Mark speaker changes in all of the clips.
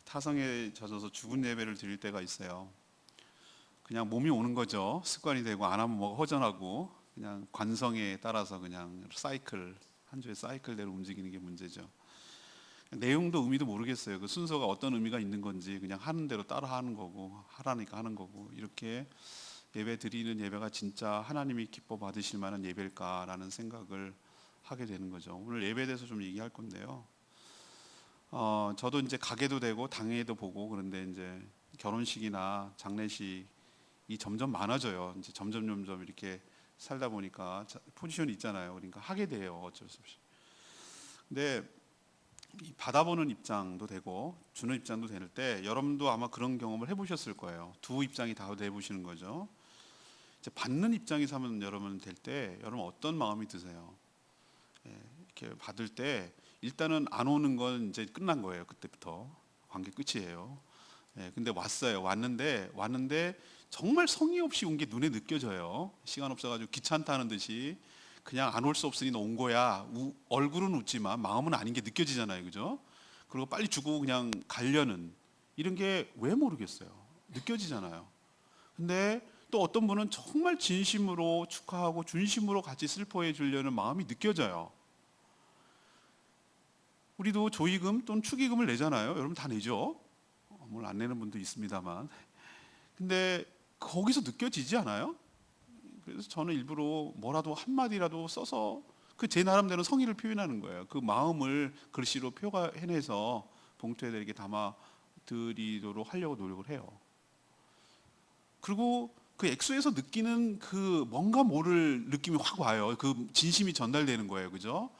Speaker 1: 타성에 젖어서 죽은 예배를 드릴 때가 있어요. 그냥 몸이 오는 거죠. 습관이 되고 안 하면 뭐가 허전하고 그냥 관성에 따라서 그냥 사이클, 한 주의 사이클대로 움직이는 게 문제죠. 내용도 의미도 모르겠어요. 그 순서가 어떤 의미가 있는 건지 그냥 하는 대로 따라 하는 거고, 하라니까 하는 거고, 이렇게 예배 드리는 예배가 진짜 하나님이 기뻐 받으실 만한 예배일까라는 생각을 하게 되는 거죠. 오늘 예배에 대해서 좀 얘기할 건데요. 저도 이제 가게도 되고 당회도 보고 그런데 이제 결혼식이나 장례식이 점점 많아져요. 이제 점점 이렇게 살다 보니까 포지션이 있잖아요. 그러니까 하게 돼요. 어쩔 수 없이. 근데 받아보는 입장도 되고 주는 입장도 될 때 여러분도 아마 그런 경험을 해보셨을 거예요. 두 입장이 다 해보시는 거죠. 이제 받는 입장에서 하면 여러분 될 때 여러분 어떤 마음이 드세요? 이렇게 받을 때 일단은 안 오는 건 이제 끝난 거예요. 그때부터 관계 끝이에요. 근데 왔는데 정말 성의 없이 온 게 눈에 느껴져요. 시간 없어가지고 귀찮다는 듯이 그냥 안 올 수 없으니 너 온 거야. 얼굴은 웃지만 마음은 아닌 게 느껴지잖아요, 그죠? 그리고 빨리 주고 그냥 가려는 이런 게 왜 모르겠어요. 느껴지잖아요. 근데 또 어떤 분은 정말 진심으로 축하하고 진심으로 같이 슬퍼해 주려는 마음이 느껴져요. 우리도 조의금 또는 축의금을 내잖아요. 여러분 다 내죠? 물론 안 내는 분도 있습니다만. 근데 거기서 느껴지지 않아요? 그래서 저는 일부러 뭐라도 한마디라도 써서 그 제 나름대로 성의를 표현하는 거예요. 그 마음을 글씨로 표현해서 봉투에다 담아 드리도록 하려고 노력을 해요. 그리고 그 액수에서 느끼는 그 뭔가 모를 느낌이 확 와요. 그 진심이 전달되는 거예요. 그죠?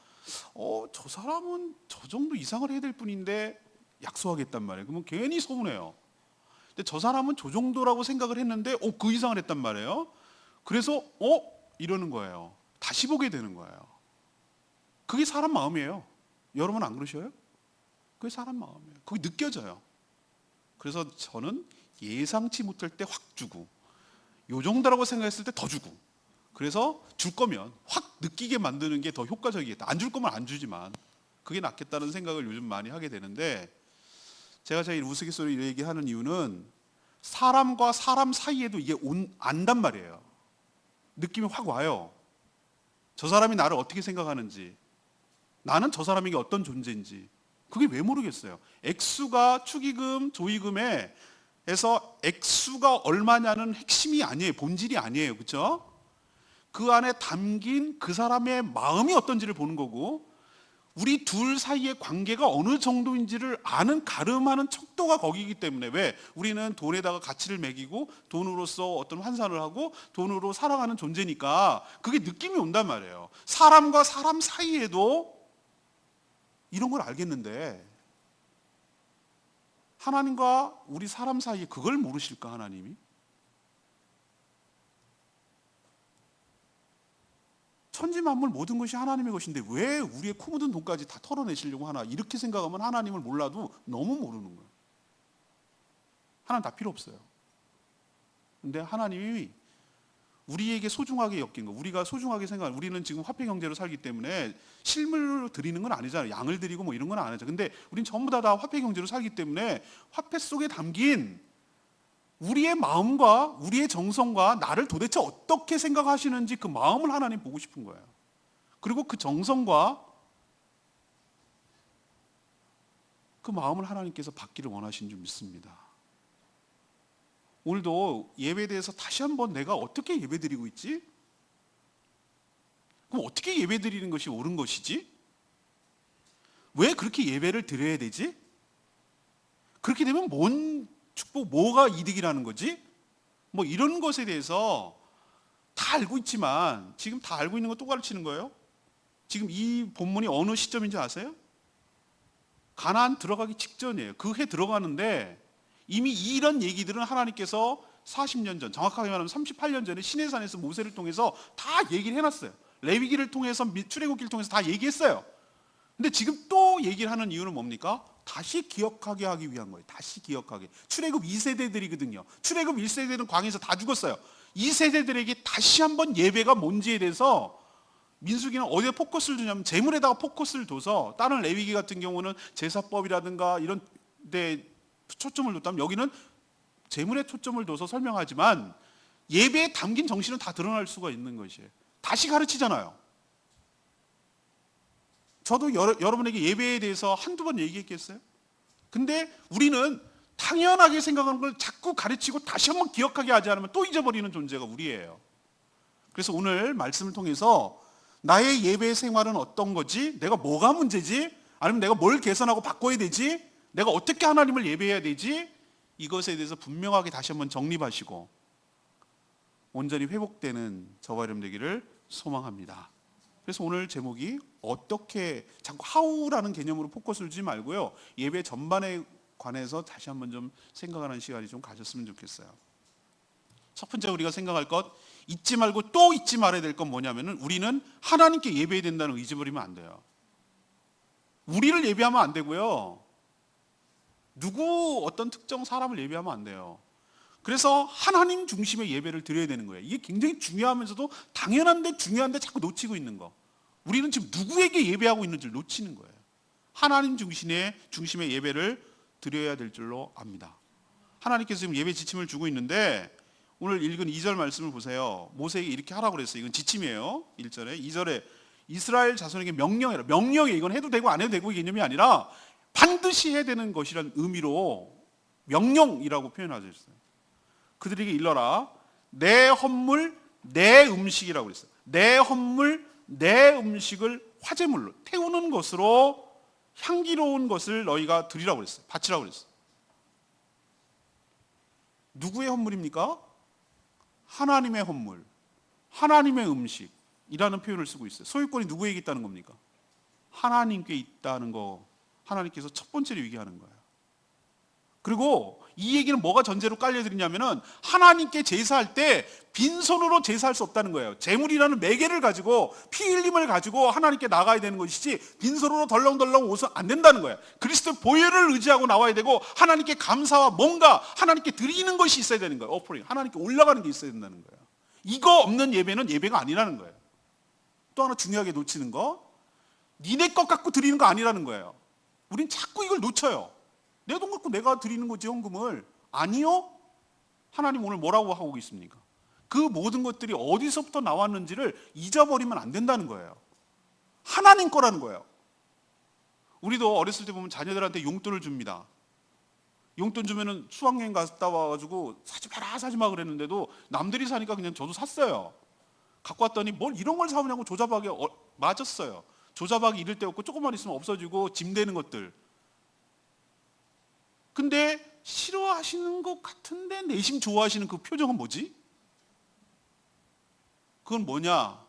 Speaker 1: 저 사람은 저 정도 이상을 해야 될 뿐인데 약속하겠단 말이에요. 그러면 괜히 서운해요. 근데 저 사람은 저 정도라고 생각을 했는데 그 이상을 했단 말이에요. 그래서 이러는 거예요. 다시 보게 되는 거예요. 그게 사람 마음이에요. 여러분 안 그러셔요? 그게 사람 마음이에요. 그게 느껴져요. 그래서 저는 예상치 못할 때 확 주고 요 정도라고 생각했을 때 더 주고 그래서 줄 거면 확 느끼게 만드는 게 더 효과적이겠다. 안 줄 거면 안 주지만 그게 낫겠다는 생각을 요즘 많이 하게 되는데 제가 제 우스갯소리로 얘기하는 이유는 사람과 사람 사이에도 이게 안단 말이에요. 느낌이 확 와요. 저 사람이 나를 어떻게 생각하는지 나는 저 사람에게 어떤 존재인지 그게 왜 모르겠어요. 액수가 축의금, 조의금에 에서 액수가 얼마냐는 핵심이 아니에요. 본질이 아니에요. 그렇죠? 그 안에 담긴 그 사람의 마음이 어떤지를 보는 거고 우리 둘 사이의 관계가 어느 정도인지를 아는 가름하는 척도가 거기이기 때문에 왜? 우리는 돈에다가 가치를 매기고 돈으로서 어떤 환산을 하고 돈으로 살아가는 존재니까 그게 느낌이 온단 말이에요. 사람과 사람 사이에도 이런 걸 알겠는데 하나님과 우리 사람 사이에 그걸 모르실까 하나님이? 천지만물 모든 것이 하나님의 것인데 왜 우리의 코 묻은 돈까지 다 털어내시려고 하나 이렇게 생각하면 하나님을 몰라도 너무 모르는 거예요. 하나님 다 필요 없어요. 근데 하나님이 우리에게 소중하게 엮인 거 우리가 소중하게 생각하는 우리는 지금 화폐 경제로 살기 때문에 실물로 드리는 건 아니잖아요. 양을 드리고 뭐 이런 건 아니죠. 근데 우린 전부 다 화폐 경제로 살기 때문에 화폐 속에 담긴 우리의 마음과 우리의 정성과 나를 도대체 어떻게 생각하시는지 그 마음을 하나님 보고 싶은 거예요. 그리고 그 정성과 그 마음을 하나님께서 받기를 원하시는 줄 믿습니다. 오늘도 예배에 대해서 다시 한번 내가 어떻게 예배드리고 있지? 그럼 어떻게 예배드리는 것이 옳은 것이지? 왜 그렇게 예배를 드려야 되지? 그렇게 되면 뭔 축복, 뭐가 이득이라는 거지? 뭐 이런 것에 대해서 다 알고 있지만 지금 다 알고 있는 거 또 가르치는 거예요? 지금 이 본문이 어느 시점인지 아세요? 가나안 들어가기 직전이에요. 그 해 들어가는데 이미 이런 얘기들은 하나님께서 40년 전, 정확하게 말하면 38년 전에 시내산에서 모세를 통해서 다 얘기를 해놨어요. 레위기를 통해서 출애굽기를 통해서 다 얘기했어요. 근데 지금 또 얘기를 하는 이유는 뭡니까? 다시 기억하게 하기 위한 거예요. 다시 기억하게. 출애굽 2세대들이거든요. 출애굽 1세대는 광야에서 다 죽었어요. 2세대들에게 다시 한번 예배가 뭔지에 대해서 민수기는 어디에 포커스를 두냐면 재물에다가 포커스를 둬서 다른 레위기 같은 경우는 제사법이라든가 이런 데 초점을 뒀다면 여기는 재물에 초점을 둬서 설명하지만 예배에 담긴 정신은 다 드러날 수가 있는 것이에요. 다시 가르치잖아요. 저도 여러분에게 예배에 대해서 한두 번 얘기했겠어요? 근데 우리는 당연하게 생각하는 걸 자꾸 가르치고 다시 한번 기억하게 하지 않으면 또 잊어버리는 존재가 우리예요. 그래서 오늘 말씀을 통해서 나의 예배 생활은 어떤 거지? 내가 뭐가 문제지? 아니면 내가 뭘 개선하고 바꿔야 되지? 내가 어떻게 하나님을 예배해야 되지? 이것에 대해서 분명하게 다시 한번 정립하시고 온전히 회복되는 저와 여러분 되기를 소망합니다. 그래서 오늘 제목이 어떻게, 자꾸 how라는 개념으로 포커스를 주지 말고요, 예배 전반에 관해서 다시 한번 좀 생각하는 시간이 좀 가졌으면 좋겠어요. 첫 번째 우리가 생각할 것, 잊지 말고 또 잊지 말아야 될 건 뭐냐면은 우리는 하나님께 예배해야 된다는 거 잊어버리면 안 돼요. 우리를 예배하면 안 되고요, 누구 어떤 특정 사람을 예배하면 안 돼요. 그래서 하나님 중심의 예배를 드려야 되는 거예요. 이게 굉장히 중요하면서도 당연한데 중요한데 자꾸 놓치고 있는 거. 우리는 지금 누구에게 예배하고 있는지를 놓치는 거예요. 하나님 중심의 예배를 드려야 될 줄로 압니다. 하나님께서 지금 예배 지침을 주고 있는데 오늘 읽은 2절 말씀을 보세요. 모세에게 이렇게 하라고 그랬어요. 이건 지침이에요. 1절에 2절에 이스라엘 자손에게 명령해라. 명령이에요. 이건 해도 되고 안 해도 되고 개념이 아니라 반드시 해야 되는 것이라는 의미로 명령이라고 표현하셨어요. 그들에게 일러라. 내 헌물 내 음식이라고 그랬어요. 내 헌물 내 음식을 화제물로 태우는 것으로 향기로운 것을 너희가 드리라고 그랬어요. 바치라고 그랬어요. 누구의 헌물입니까? 하나님의 헌물, 하나님의 음식이라는 표현을 쓰고 있어요. 소유권이 누구에게 있다는 겁니까? 하나님께 있다는 거, 하나님께서 첫 번째로 얘기하는 거예요. 그리고 이 얘기는 뭐가 전제로 깔려드리냐면은 하나님께 제사할 때 빈손으로 제사할 수 없다는 거예요. 제물이라는 매개를 가지고 피 흘림을 가지고 하나님께 나가야 되는 것이지 빈손으로 덜렁덜렁 오서 안 된다는 거예요. 그리스도의 보혈을 의지하고 나와야 되고 하나님께 감사와 뭔가 하나님께 드리는 것이 있어야 되는 거예요. 오퍼링, 하나님께 올라가는 게 있어야 된다는 거예요. 이거 없는 예배는 예배가 아니라는 거예요. 또 하나 중요하게 놓치는 거, 니네 것 갖고 드리는 거 아니라는 거예요. 우린 자꾸 이걸 놓쳐요. 내 돈 갖고 내가 드리는 거지 헌금을. 아니요. 하나님 오늘 뭐라고 하고 있습니까? 그 모든 것들이 어디서부터 나왔는지를 잊어버리면 안 된다는 거예요. 하나님 거라는 거예요. 우리도 어렸을 때 보면 자녀들한테 용돈을 줍니다. 용돈 주면은 수학여행 갔다 와가지고 사지 마 그랬는데도 남들이 사니까 그냥 저도 샀어요. 갖고 왔더니 뭘 이런 걸 사오냐고 조잡하게 맞았어요. 조잡하게 잃을 데 없고 조금만 있으면 없어지고 짐 되는 것들. 근데 싫어하시는 것 같은데 내심 좋아하시는 그 표정은 뭐지? 그건 뭐냐?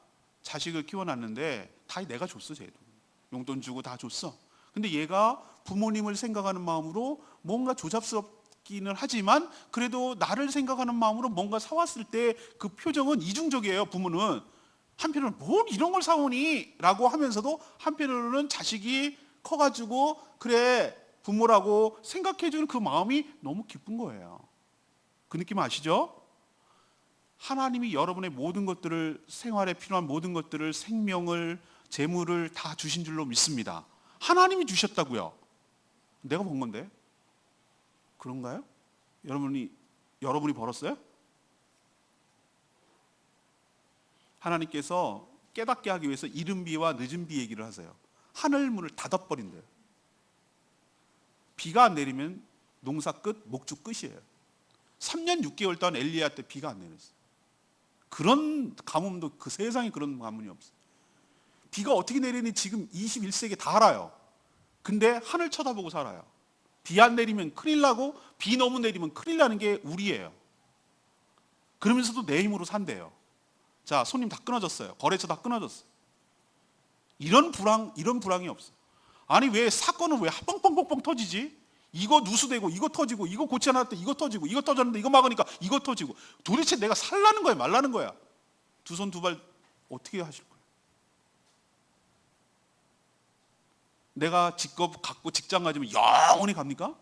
Speaker 1: 자식을 키워놨는데 다 내가 줬어. 쟤도 용돈 주고 다 줬어. 근데 얘가 부모님을 생각하는 마음으로 뭔가 조잡스럽기는 하지만 그래도 나를 생각하는 마음으로 뭔가 사왔을 때 그 표정은 이중적이에요. 부모는 한편으로는 뭘 이런 걸 사오니? 라고 하면서도 한편으로는 자식이 커가지고 그래 부모라고 생각해주는 그 마음이 너무 기쁜 거예요. 그 느낌 아시죠? 하나님이 여러분의 모든 것들을, 생활에 필요한 모든 것들을, 생명을, 재물을 다 주신 줄로 믿습니다. 하나님이 주셨다고요. 내가 번 건데. 그런가요? 여러분이 벌었어요? 하나님께서 깨닫게 하기 위해서 이른 비와 늦은 비 얘기를 하세요. 하늘 문을 닫아버린대요. 비가 안 내리면 농사 끝, 목축 끝이에요. 3년 6개월 동안 엘리야 때 비가 안 내렸어요. 그런 가뭄도 그 세상에 그런 가뭄이 없어요. 비가 어떻게 내리니 지금 21세기에 다 알아요. 근데 하늘 쳐다보고 살아요. 비 안 내리면 큰일 나고 비 너무 내리면 큰일 나는 게 우리예요. 그러면서도 내 힘으로 산대요. 자, 손님 다 끊어졌어요. 거래처 다 끊어졌어요. 이런 불황이 없어요. 아니 왜 사건은 왜 뻥뻥뻥뻥 터지지? 이거 누수되고 이거 터지고 이거 고치 않았는데 이거 터지고 이거 터졌는데 이거 막으니까 이거 터지고 도대체 내가 살라는 거야 말라는 거야? 두 손 두 발 어떻게 하실 거예요? 내가 직업 갖고 직장 가지면 영원히 갑니까?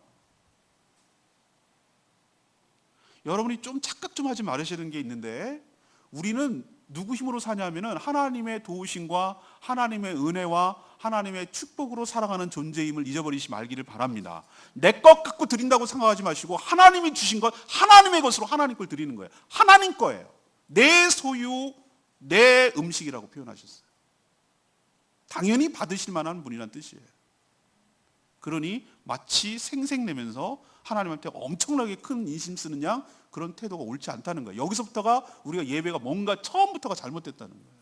Speaker 1: 여러분이 좀 착각 좀 하지 말으시는 게 있는데 우리는 누구 힘으로 사냐면은 하나님의 도우심과 하나님의 은혜와 하나님의 축복으로 살아가는 존재임을 잊어버리지 말기를 바랍니다. 내 것 갖고 드린다고 생각하지 마시고 하나님이 주신 것, 하나님의 것으로 하나님 걸 드리는 거예요. 하나님 거예요. 내 소유, 내 음식이라고 표현하셨어요. 당연히 받으실 만한 분이란 뜻이에요. 그러니 마치 생색내면서 하나님한테 엄청나게 큰 인심 쓰는 양, 그런 태도가 옳지 않다는 거예요. 여기서부터가 우리가 예배가 뭔가 처음부터가 잘못됐다는 거예요.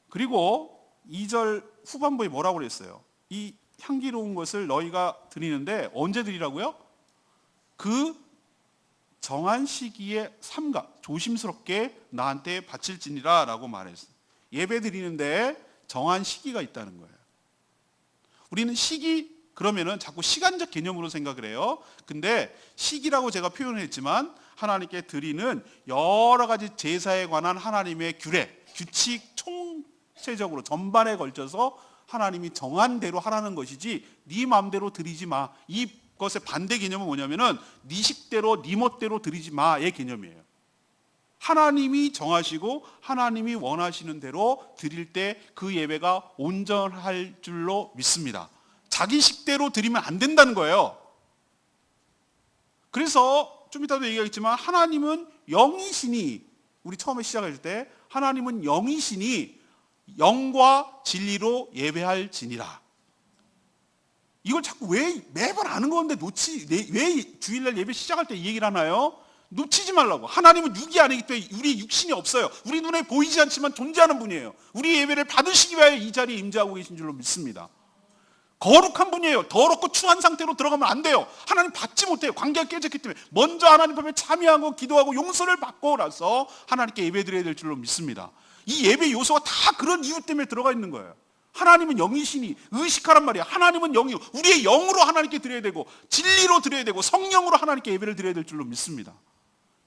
Speaker 1: 그리고 2절 후반부에 뭐라고 그랬어요? 이 향기로운 것을 너희가 드리는데 언제 드리라고요? 그 정한 시기에 삼가 조심스럽게 나한테 바칠지니라 라고 말했어요. 예배 드리는데 정한 시기가 있다는 거예요. 우리는 시기 그러면은 자꾸 시간적 개념으로 생각을 해요. 근데 시기라고 제가 표현을 했지만 하나님께 드리는 여러 가지 제사에 관한 하나님의 규례, 규칙 총체적으로 전반에 걸쳐서 하나님이 정한 대로 하라는 것이지 네 마음대로 드리지 마. 이것의 반대 개념은 뭐냐면은 네 식대로 네 멋대로 드리지 마의 개념이에요. 하나님이 정하시고 하나님이 원하시는 대로 드릴 때 그 예배가 온전할 줄로 믿습니다. 자기 식대로 드리면 안 된다는 거예요. 그래서 좀 이따도 얘기하겠지만 하나님은 영이시니, 우리 처음에 시작할 때 하나님은 영이시니 영과 진리로 예배할지니라. 이걸 자꾸 왜 매번 아는 건데 왜 주일날 예배 시작할 때 이 얘기를 하나요? 놓치지 말라고. 하나님은 육이 아니기 때문에 우리 육신이 없어요. 우리 눈에 보이지 않지만 존재하는 분이에요. 우리 예배를 받으시기 위하여 이 자리에 임재하고 계신 줄로 믿습니다. 거룩한 분이에요. 더럽고 추한 상태로 들어가면 안 돼요. 하나님 받지 못해요. 관계가 깨졌기 때문에 먼저 하나님 앞에 참여하고 기도하고 용서를 받고 나서 하나님께 예배드려야 될 줄로 믿습니다. 이 예배 요소가 다 그런 이유 때문에 들어가 있는 거예요. 하나님은 영이시니 의식하란 말이야. 하나님은 영이요. 우리의 영으로 하나님께 드려야 되고 진리로 드려야 되고 성령으로 하나님께 예배를 드려야 될 줄로 믿습니다.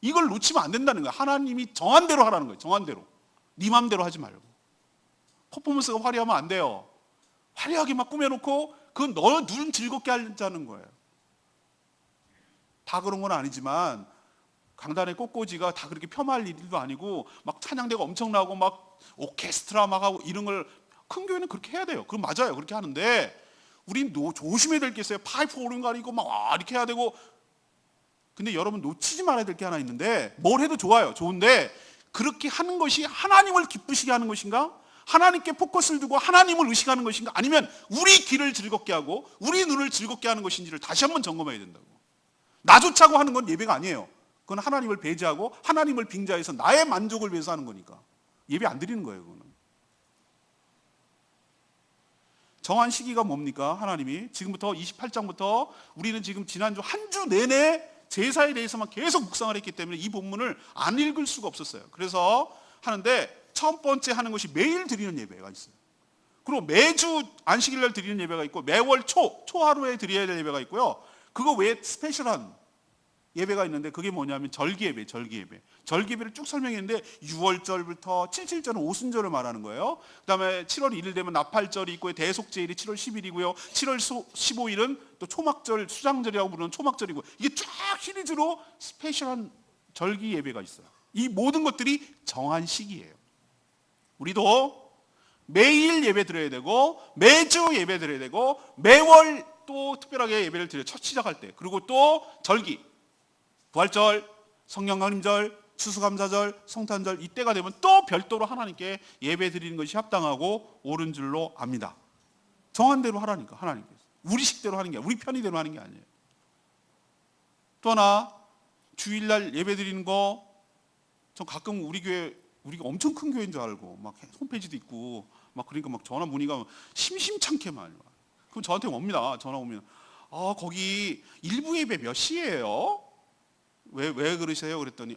Speaker 1: 이걸 놓치면 안 된다는 거예요. 하나님이 정한 대로 하라는 거예요. 정한 대로. 네 맘대로 하지 말고. 퍼포먼스가 화려하면 안 돼요. 화려하게 막 꾸며놓고 그건 너 눈 즐겁게 하자는 거예요. 다 그런 건 아니지만 강단의 꽃꽂이가 다 그렇게 폄하할 일도 아니고 막 찬양대가 엄청나고 막 오케스트라 막 하고 이런 걸 큰 교회는 그렇게 해야 돼요. 그럼 맞아요. 그렇게 하는데 우린 조심해야 될 게 있어요. 파이프 오는 거 아니고 막 이렇게 해야 되고. 근데 여러분 놓치지 말아야 될 게 하나 있는데 뭘 해도 좋아요. 좋은데 그렇게 하는 것이 하나님을 기쁘시게 하는 것인가? 하나님께 포커스를 두고 하나님을 의식하는 것인가? 아니면 우리 귀를 즐겁게 하고 우리 눈을 즐겁게 하는 것인지를 다시 한번 점검해야 된다고. 나 좋자고 하는 건 예배가 아니에요. 그건 하나님을 배제하고 하나님을 빙자해서 나의 만족을 위해서 하는 거니까 예배 안 드리는 거예요. 그거는. 정한 시기가 뭡니까? 하나님이 지금부터 28장부터 우리는 지금 지난주 한 주 내내 제사에 대해서만 계속 묵상을 했기 때문에 이 본문을 안 읽을 수가 없었어요. 그래서 하는데 첫 번째 하는 것이 매일 드리는 예배가 있어요. 그리고 매주 안식일날 드리는 예배가 있고 매월 초하루에 드려야 될 예배가 있고요. 그거 외에 스페셜한 예배가 있는데 그게 뭐냐면 절기예배. 절기예배를 쭉 설명했는데 6월절부터 77절은 오순절을 말하는 거예요. 그 다음에 7월 1일 되면 나팔절이 있고요. 대속제일이 7월 10일이고요. 7월 15일은 또 초막절, 수장절이라고 부르는 초막절이고 이게 쫙 시리즈로 스페셜한 절기 예배가 있어요. 이 모든 것들이 정한 시기예요. 우리도 매일 예배 드려야 되고 매주 예배 드려야 되고 매월 또 특별하게 예배를 드려요. 첫 시작할 때. 그리고 또 절기, 부활절, 성령강림절, 추수감사절, 성탄절 이때가 되면 또 별도로 하나님께 예배 드리는 것이 합당하고 옳은 줄로 압니다. 정한 대로 하라니까 하나님께서. 우리 식대로 하는 게 아니라 우리 편의대로 하는 게 아니에요. 또 하나 주일날 예배 드리는 거 전 가끔 우리 교회 우리가 엄청 큰 교회인 줄 알고 막 홈페이지도 있고 막 그러니까 막 전화 문의가 심심찮게만 그럼 저한테 옵니다. 전화 오면 거기 일부 예배 몇 시예요? 왜 그러세요? 그랬더니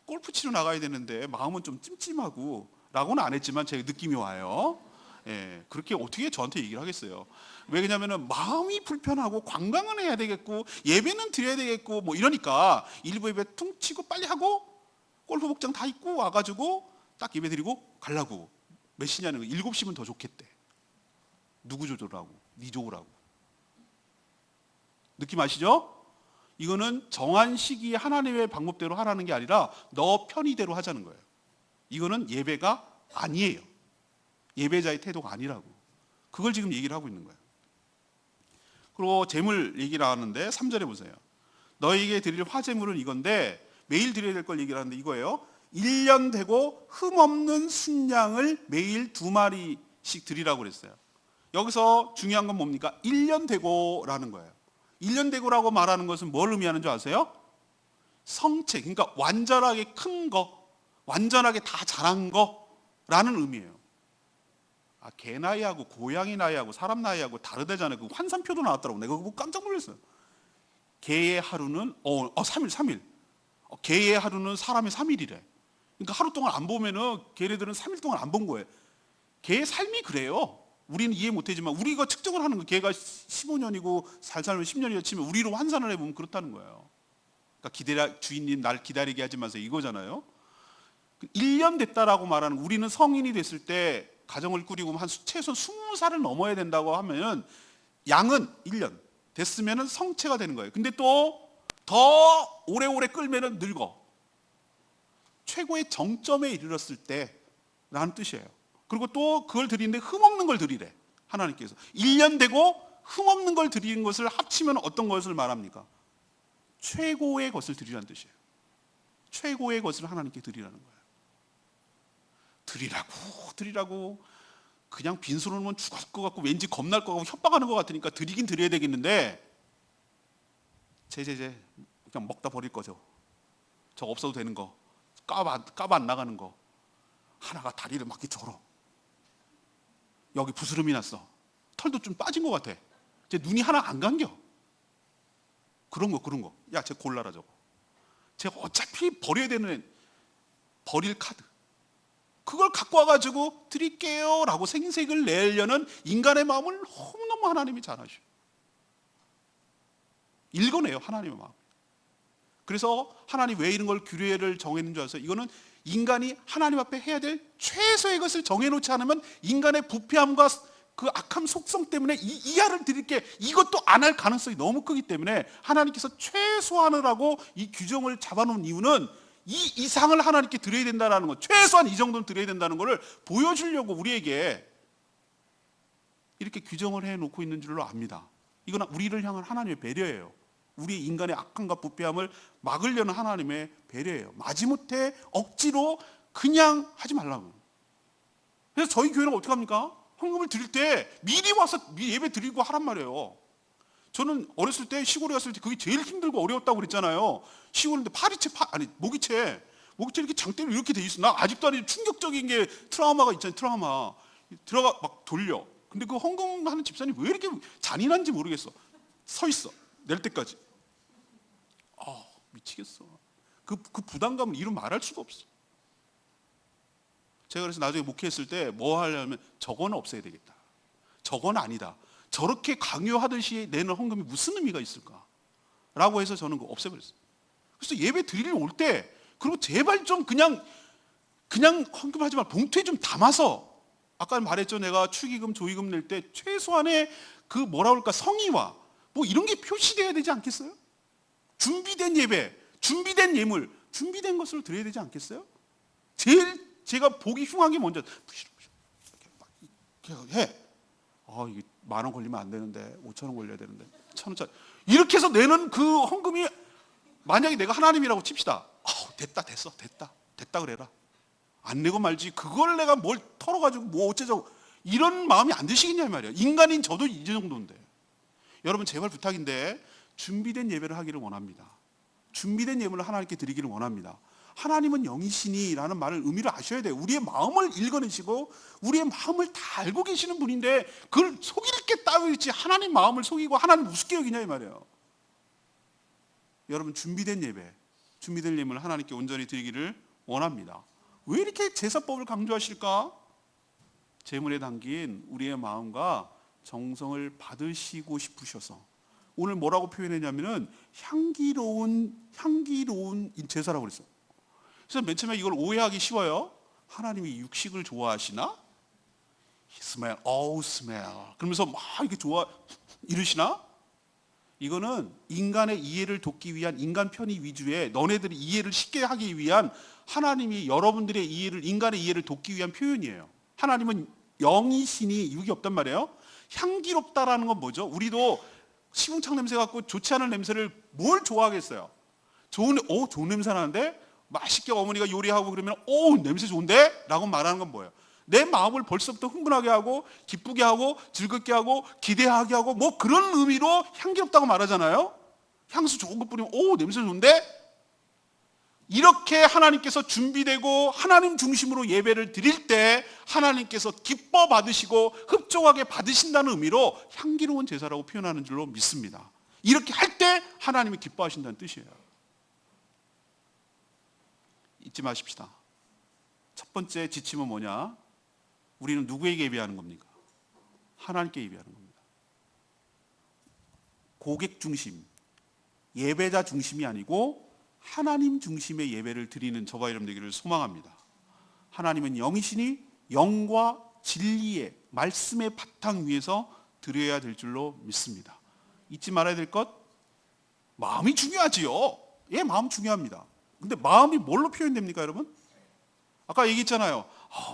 Speaker 1: 골프 치러 나가야 되는데 마음은 좀 찜찜하고 라고는 안 했지만 제 느낌이 와요. 예, 그렇게 어떻게 저한테 얘기를 하겠어요? 왜 그러냐면은 마음이 불편하고 관광은 해야 되겠고 예배는 드려야 되겠고 뭐 이러니까 일부 예배 퉁 치고 빨리 하고 골프 복장 다 입고 와가지고 딱 예배 드리고 가려고. 몇 시냐는 거 7시면 더 좋겠대. 누구 조절하고 네 좋으라고. 느낌 아시죠? 이거는 정한 시기에 하나님의 방법대로 하라는 게 아니라 너 편의대로 하자는 거예요. 이거는 예배가 아니에요. 예배자의 태도가 아니라고. 그걸 지금 얘기를 하고 있는 거예요. 그리고 제물 얘기를 하는데 3절에 보세요. 너에게 드릴 화제물은 이건데 매일 드려야 될 걸 얘기를 하는데 이거예요. 1년 되고 흠없는 순양을 매일 2마리씩 드리라고 그랬어요. 여기서 중요한 건 뭡니까? 1년 되고라는 거예요. 1년 되고라고 말하는 것은 뭘 의미하는 줄 아세요? 성체, 그러니까 완전하게 큰 거, 완전하게 다 자란 거라는 의미예요. 개 나이하고 고양이 나이하고 사람 나이하고 다르대잖아요. 그 환산표도 나왔더라고. 내가 그거 깜짝 놀랐어요. 개의 하루는 3일. 개의 하루는 사람의 3일이래. 그러니까 하루 동안 안 보면은 걔네들은 3일 동안 안 본 거예요. 개의 삶이 그래요. 우리는 이해 못하지만 우리가 측정을 하는 거, 걔가 15년이고 살 살면 10년이라 치면 우리로 환산을 해보면 그렇다는 거예요. 그러니까 주인님 날 기다리게 하지 마세요 이거잖아요. 1년 됐다라고 말하는, 우리는 성인이 됐을 때 가정을 꾸리고 한 최소 20살을 넘어야 된다고 하면 양은 1년 됐으면 성체가 되는 거예요. 근데 또 더 오래오래 끌면 늙어. 최고의 정점에 이르렀을 때라는 뜻이에요. 그리고 또 그걸 드리는데 흠없는 걸 드리래 하나님께서. 1년 되고 흠없는 걸 드리는 것을 합치면 어떤 것을 말합니까? 최고의 것을 드리라는 뜻이에요. 최고의 것을 하나님께 드리라는 거예요. 드리라고 그냥 빈손으로 오면 죽을 것 같고 왠지 겁날 것 같고 협박하는 것 같으니까 드리긴 드려야 되겠는데 제제제 그냥 먹다 버릴 거죠. 저거 없어도 되는 거, 까봐 안 나가는 거, 하나가 다리를 막 이렇게 절어. 여기 부스름이 났어. 털도 좀 빠진 것 같아. 제 눈이 하나 안 감겨. 그런 거. 야, 쟤 골라라 저거. 제가 어차피 버려야 되는 버릴 카드. 그걸 갖고 와가지고 드릴게요 라고 생색을 내려는 인간의 마음을 너무너무 하나님이 잘 아셔요. 읽어내요 하나님의 마음. 그래서 하나님 왜 이런 걸 규례를 정해놓은 줄 아세요? 이거는 인간이 하나님 앞에 해야 될 최소의 것을 정해놓지 않으면 인간의 부패함과 그 악함 속성 때문에 이하를 드릴게, 이것도 안 할 가능성이 너무 크기 때문에 하나님께서 최소한을 이 규정을 잡아놓은 이유는 이 이상을 하나님께 드려야 된다는 것, 최소한 이 정도는 드려야 된다는 것을 보여주려고 우리에게 이렇게 규정을 해놓고 있는 줄로 압니다. 이건 우리를 향한 하나님의 배려예요. 우리 인간의 악함과 부패함을 막으려는 하나님의 배려예요. 마지못해 억지로 그냥 하지 말라고. 그래서 저희 교회는 어떻게 합니까? 헌금을 드릴 때 미리 와서 예배 드리고 하란 말이에요. 저는 어렸을 때 시골에 갔을 때 그게 제일 힘들고 어려웠다고 그랬잖아요. 시골인데 모기채 이렇게 장대로 이렇게 돼 있어. 나 아직도 아니 충격적인 게 트라우마가 있잖아요. 트라우마 들어가 막 돌려. 근데 그 헌금하는 집사님 왜 이렇게 잔인한지 모르겠어. 서 있어 낼 때까지. 미치겠어. 그 부담감을 이루 말할 수가 없어. 제가 그래서 나중에 목회했을 때 뭐 하려면 저거는 없애야 되겠다. 저건 아니다. 저렇게 강요하듯이 내는 헌금이 무슨 의미가 있을까? 라고 해서 저는 그거 없애버렸어요. 그래서 예배 드리러 올 때 그리고 제발 좀 그냥 헌금하지 말고 봉투에 좀 담아서, 아까 말했죠. 내가 축의금 조의금 낼 때 최소한의 그 성의와 뭐 이런 게 표시돼야 되지 않겠어요? 준비된 예배, 준비된 예물, 준비된 것을 드려야 되지 않겠어요? 제일 제가 보기 흉한 게 먼저 이렇게 해. 이게 10,000원 걸리면 안 되는데 5,000원 걸려야 되는데 1,000원짜리 이렇게 해서 내는 그 헌금이, 만약에 내가 하나님이라고 칩시다. 됐다 그래라. 안 내고 말지. 그걸 내가 뭘 털어가지고 뭐 어쩌자고 이런 마음이 안 드시겠냐 말이야. 인간인 저도 이 정도인데. 여러분 제발 부탁인데 준비된 예배를 하기를 원합니다. 준비된 예물을 하나님께 드리기를 원합니다. 하나님은 영이시니 라는 말을 의미를 아셔야 돼요. 우리의 마음을 읽어내시고 우리의 마음을 다 알고 계시는 분인데 그걸 속일 게 따로 있지 하나님 마음을 속이고 하나님 우습게 여기냐 이 말이에요. 여러분 준비된 예배, 준비된 예물을 하나님께 온전히 드리기를 원합니다. 왜 이렇게 제사법을 강조하실까? 제물에 담긴 우리의 마음과 정성을 받으시고 싶으셔서. 오늘 뭐라고 표현했냐면은 향기로운 제사라고 그랬어요. 그래서 맨 처음에 이걸 오해하기 쉬워요. 하나님이 육식을 좋아하시나? 스멜. 그러면서 막 이렇게 이러시나? 이거는 인간의 이해를 돕기 위한 인간 편의 위주의, 너네들이 이해를 쉽게 하기 위한, 하나님이 여러분들의 이해를, 인간의 이해를 돕기 위한 표현이에요. 하나님은 영이시니 육이 없단 말이에요. 향기롭다라는 건 뭐죠? 우리도 시궁창 냄새 갖고 좋지 않은 냄새를 뭘 좋아하겠어요? 좋은 냄새 나는데? 맛있게 어머니가 요리하고 그러면 냄새 좋은데? 라고 말하는 건 뭐예요? 내 마음을 벌써부터 흥분하게 하고 기쁘게 하고 즐겁게 하고 기대하게 하고 뭐 그런 의미로 향기롭다고 말하잖아요. 향수 좋은 거 뿌리면 냄새 좋은데? 이렇게 하나님께서 준비되고 하나님 중심으로 예배를 드릴 때 하나님께서 기뻐 받으시고 흡족하게 받으신다는 의미로 향기로운 제사라고 표현하는 줄로 믿습니다. 이렇게 할 때 하나님이 기뻐하신다는 뜻이에요. 잊지 마십시다. 첫 번째 지침은 뭐냐? 우리는 누구에게 예배하는 겁니까? 하나님께 예배하는 겁니다. 고객 중심, 예배자 중심이 아니고 하나님 중심의 예배를 드리는 저와 여러분 되기를 소망합니다. 하나님은 영이시니 영과 진리의 말씀의 바탕 위에서 드려야 될 줄로 믿습니다. 잊지 말아야 될 것, 마음이 중요하지요. 예, 마음 중요합니다. 근데 마음이 뭘로 표현됩니까, 여러분? 아까 얘기했잖아요.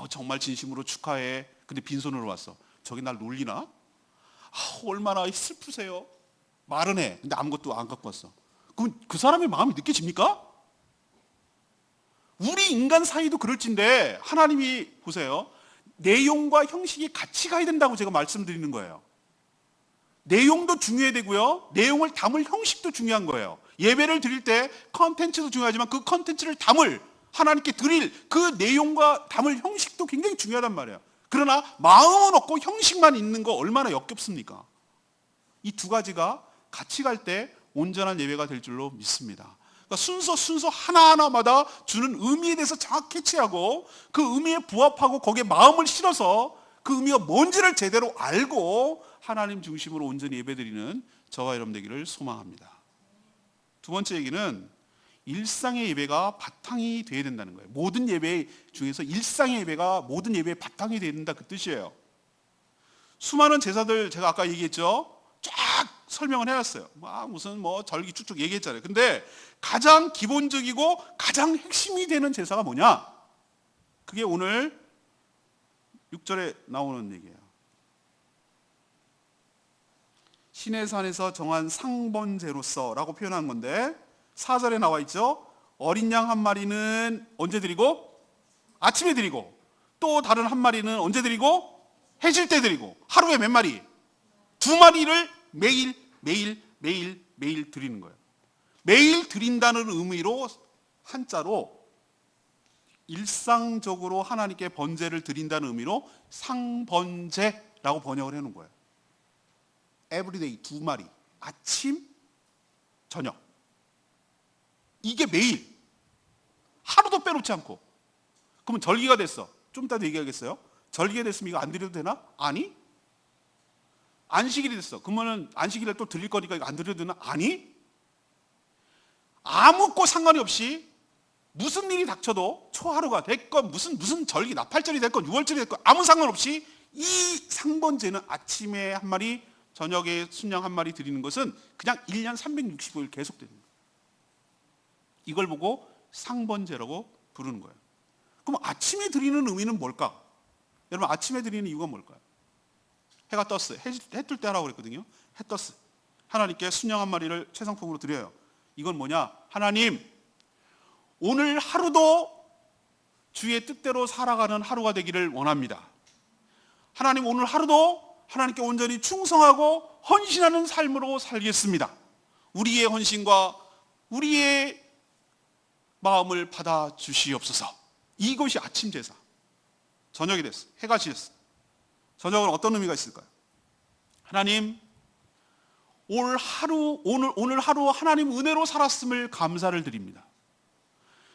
Speaker 1: 정말 진심으로 축하해. 근데 빈손으로 왔어. 저기 날 놀리나? 얼마나 슬프세요. 말은 해. 근데 아무것도 안 갖고 왔어. 그럼 그 사람의 마음이 느껴집니까? 우리 인간 사이도 그럴진데 하나님이 보세요. 내용과 형식이 같이 가야 된다고 제가 말씀드리는 거예요. 내용도 중요해야 되고요. 내용을 담을 형식도 중요한 거예요. 예배를 드릴 때 컨텐츠도 중요하지만 그 컨텐츠를 담을, 하나님께 드릴 그 내용과 담을 형식도 굉장히 중요하단 말이에요. 그러나 마음은 없고 형식만 있는 거 얼마나 역겹습니까? 이 두 가지가 같이 갈 때 온전한 예배가 될 줄로 믿습니다. 그러니까 순서 하나하나마다 주는 의미에 대해서 정확히 캐치하고 그 의미에 부합하고 거기에 마음을 실어서 그 의미가 뭔지를 제대로 알고 하나님 중심으로 온전히 예배드리는 저와 여러분 되기를 소망합니다. 두 번째 얘기는 일상의 예배가 바탕이 되어야 된다는 거예요. 모든 예배 중에서 일상의 예배가 모든 예배의 바탕이 되어야 된다, 그 뜻이에요. 수많은 제사들 제가 아까 얘기했죠. 쫙 설명을 해놨어요. 무슨 절기 쭉쭉 얘기했잖아요. 근데 가장 기본적이고 가장 핵심이 되는 제사가 뭐냐? 그게 오늘 6절에 나오는 얘기예요. 신의 산에서 정한 상번제로서 라고 표현한 건데 4절에 나와 있죠. 어린 양 한 마리는 언제 드리고? 아침에 드리고, 또 다른 한 마리는 언제 드리고? 해질 때 드리고, 하루에 몇 마리? 2마리를 매일 드리는 거예요. 매일 드린다는 의미로 한자로 일상적으로 하나님께 번제를 드린다는 의미로 상번제라고 번역을 해놓은 거예요. 에브리데이 2마리, 아침, 저녁. 이게 매일, 하루도 빼놓지 않고. 그러면 절기가 됐어. 좀 이따 얘기하겠어요. 절기가 됐으면 이거 안 드려도 되나? 아니. 안식일이 됐어. 그러면 안식일에 또 드릴 거니까 이거 안 드려도 되나? 아니. 아무것도 상관이 없이 무슨 일이 닥쳐도 초하루가 됐건 무슨 절기, 나팔절이 됐건 6월절이 됐건 아무 상관없이 이 상번제는 아침에 한 마리, 저녁에 순양 한 마리 드리는 것은 그냥 1년 365일 계속 드리는 거예요. 이걸 보고 상번제라고 부르는 거예요. 그럼 아침에 드리는 의미는 뭘까? 여러분, 아침에 드리는 이유가 뭘까요? 해가 떴어요. 해 뜰 때 하라고 그랬거든요. 해 떴어요. 하나님께 순양 한 마리를 최상품으로 드려요. 이건 뭐냐? 하나님, 오늘 하루도 주의 뜻대로 살아가는 하루가 되기를 원합니다. 하나님, 오늘 하루도 하나님께 온전히 충성하고 헌신하는 삶으로 살겠습니다. 우리의 헌신과 우리의 마음을 받아 주시옵소서. 이것이 아침 제사. 저녁이 됐어. 해가 지었어. 저녁은 어떤 의미가 있을까요? 하나님, 오늘 하루 하나님 은혜로 살았음을 감사를 드립니다.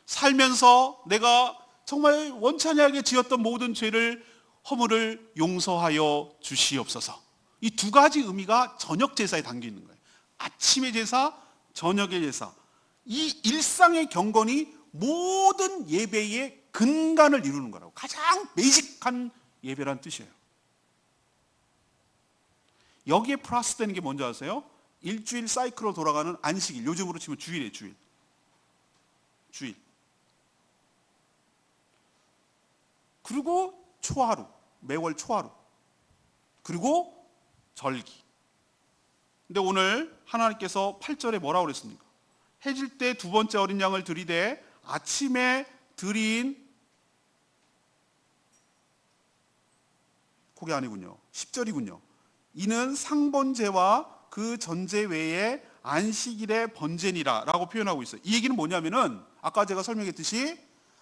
Speaker 1: 살면서 내가 정말 원찬하게 지었던 모든 죄를, 허물을 용서하여 주시옵소서. 이 두 가지 의미가 저녁 제사에 담겨 있는 거예요. 아침의 제사, 저녁의 제사. 이 일상의 경건이 모든 예배의 근간을 이루는 거라고. 가장 베이직한 예배란 뜻이에요. 여기에 플러스 되는 게 뭔지 아세요? 일주일 사이클로 돌아가는 안식일, 요즘으로 치면 주일이에요. 주일. 그리고 초하루, 매월 초하루. 그리고 절기. 근데 오늘 하나님께서 8절에 뭐라고 그랬습니까? 해질 때 두 번째 어린 양을 드리되 아침에 드린, 그게 아니군요. 10절이군요. 이는 상번제와 그 전제 외에 안식일의 번제니라 라고 표현하고 있어요. 이 얘기는 뭐냐면은 아까 제가 설명했듯이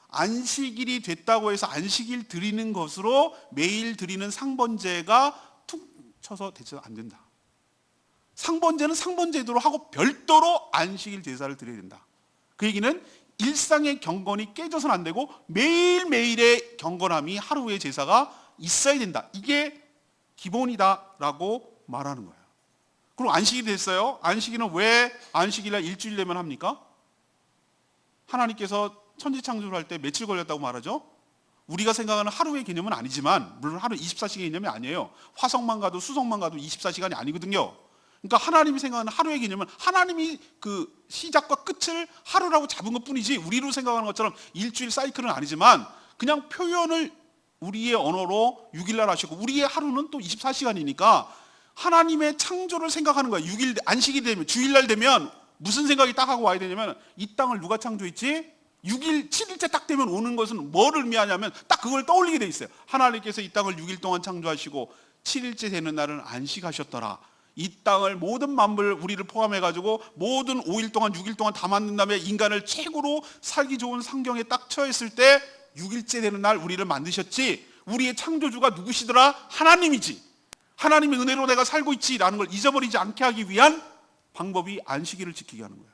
Speaker 1: 안식일이 됐다고 해서 안식일 드리는 것으로 매일 드리는 상번제가 툭 쳐서 대체가 안 된다. 상번제는 상번제대로 하고 별도로 안식일 제사를 드려야 된다. 그 얘기는 일상의 경건이 깨져서는 안 되고 매일매일의 경건함이 하루의 제사가 있어야 된다. 이게 기본이다라고 말하는 거예요. 그리고 안식일이 됐어요. 안식일은 왜 안식일날 일주일 내면 합니까? 하나님께서 천지창조를 할 때 며칠 걸렸다고 말하죠? 우리가 생각하는 하루의 개념은 아니지만, 물론 하루 24시간 개념이 아니에요. 화성만 가도 수성만 가도 24시간이 아니거든요. 그러니까 하나님이 생각하는 하루의 개념은 하나님이 그 시작과 끝을 하루라고 잡은 것 뿐이지, 우리로 생각하는 것처럼 일주일 사이클은 아니지만 그냥 표현을 우리의 언어로 6일날 하시고 우리의 하루는 또 24시간이니까 하나님의 창조를 생각하는 거야. 6일 안식이 되면, 주일날 되면 무슨 생각이 딱 하고 와야 되냐면, 이 땅을 누가 창조했지? 6일, 7일째 딱 되면 오는 것은 뭐를 의미하냐면 딱 그걸 떠올리게 돼 있어요. 하나님께서 이 땅을 6일 동안 창조하시고 7일째 되는 날은 안식하셨더라. 이 땅을 모든 만물, 우리를 포함해가지고 모든 5일 동안 6일 동안 다 만든 다음에 인간을 최고로 살기 좋은 환경에 딱 처했을 때 6일째 되는 날 우리를 만드셨지. 우리의 창조주가 누구시더라? 하나님이지. 하나님의 은혜로 내가 살고 있지라는 걸 잊어버리지 않게 하기 위한 방법이 안식일을 지키게 하는 거예요.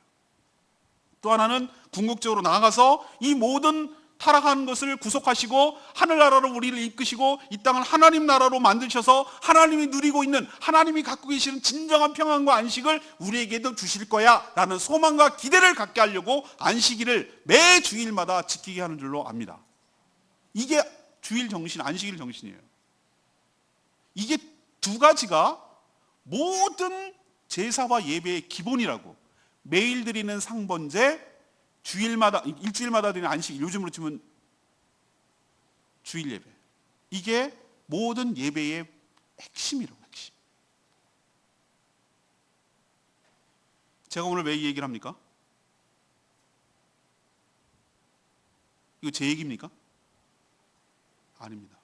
Speaker 1: 또 하나는 궁극적으로 나아가서 이 모든 타락하는 것을 구속하시고 하늘나라로 우리를 이끄시고 이 땅을 하나님 나라로 만드셔서 하나님이 누리고 있는, 하나님이 갖고 계시는 진정한 평안과 안식을 우리에게도 주실 거야 라는 소망과 기대를 갖게 하려고 안식일을 매 주일마다 지키게 하는 줄로 압니다. 이게 주일 정신, 안식일 정신이에요. 이게 두 가지가 모든 제사와 예배의 기본이라고. 매일 드리는 상번제, 주일마다, 일주일마다 드리는 안식일, 요즘으로 치면 주일 예배. 이게 모든 예배의 핵심이라고, 핵심. 제가 오늘 왜 이 얘기를 합니까? 이거 제 얘기입니까? 아닙니다.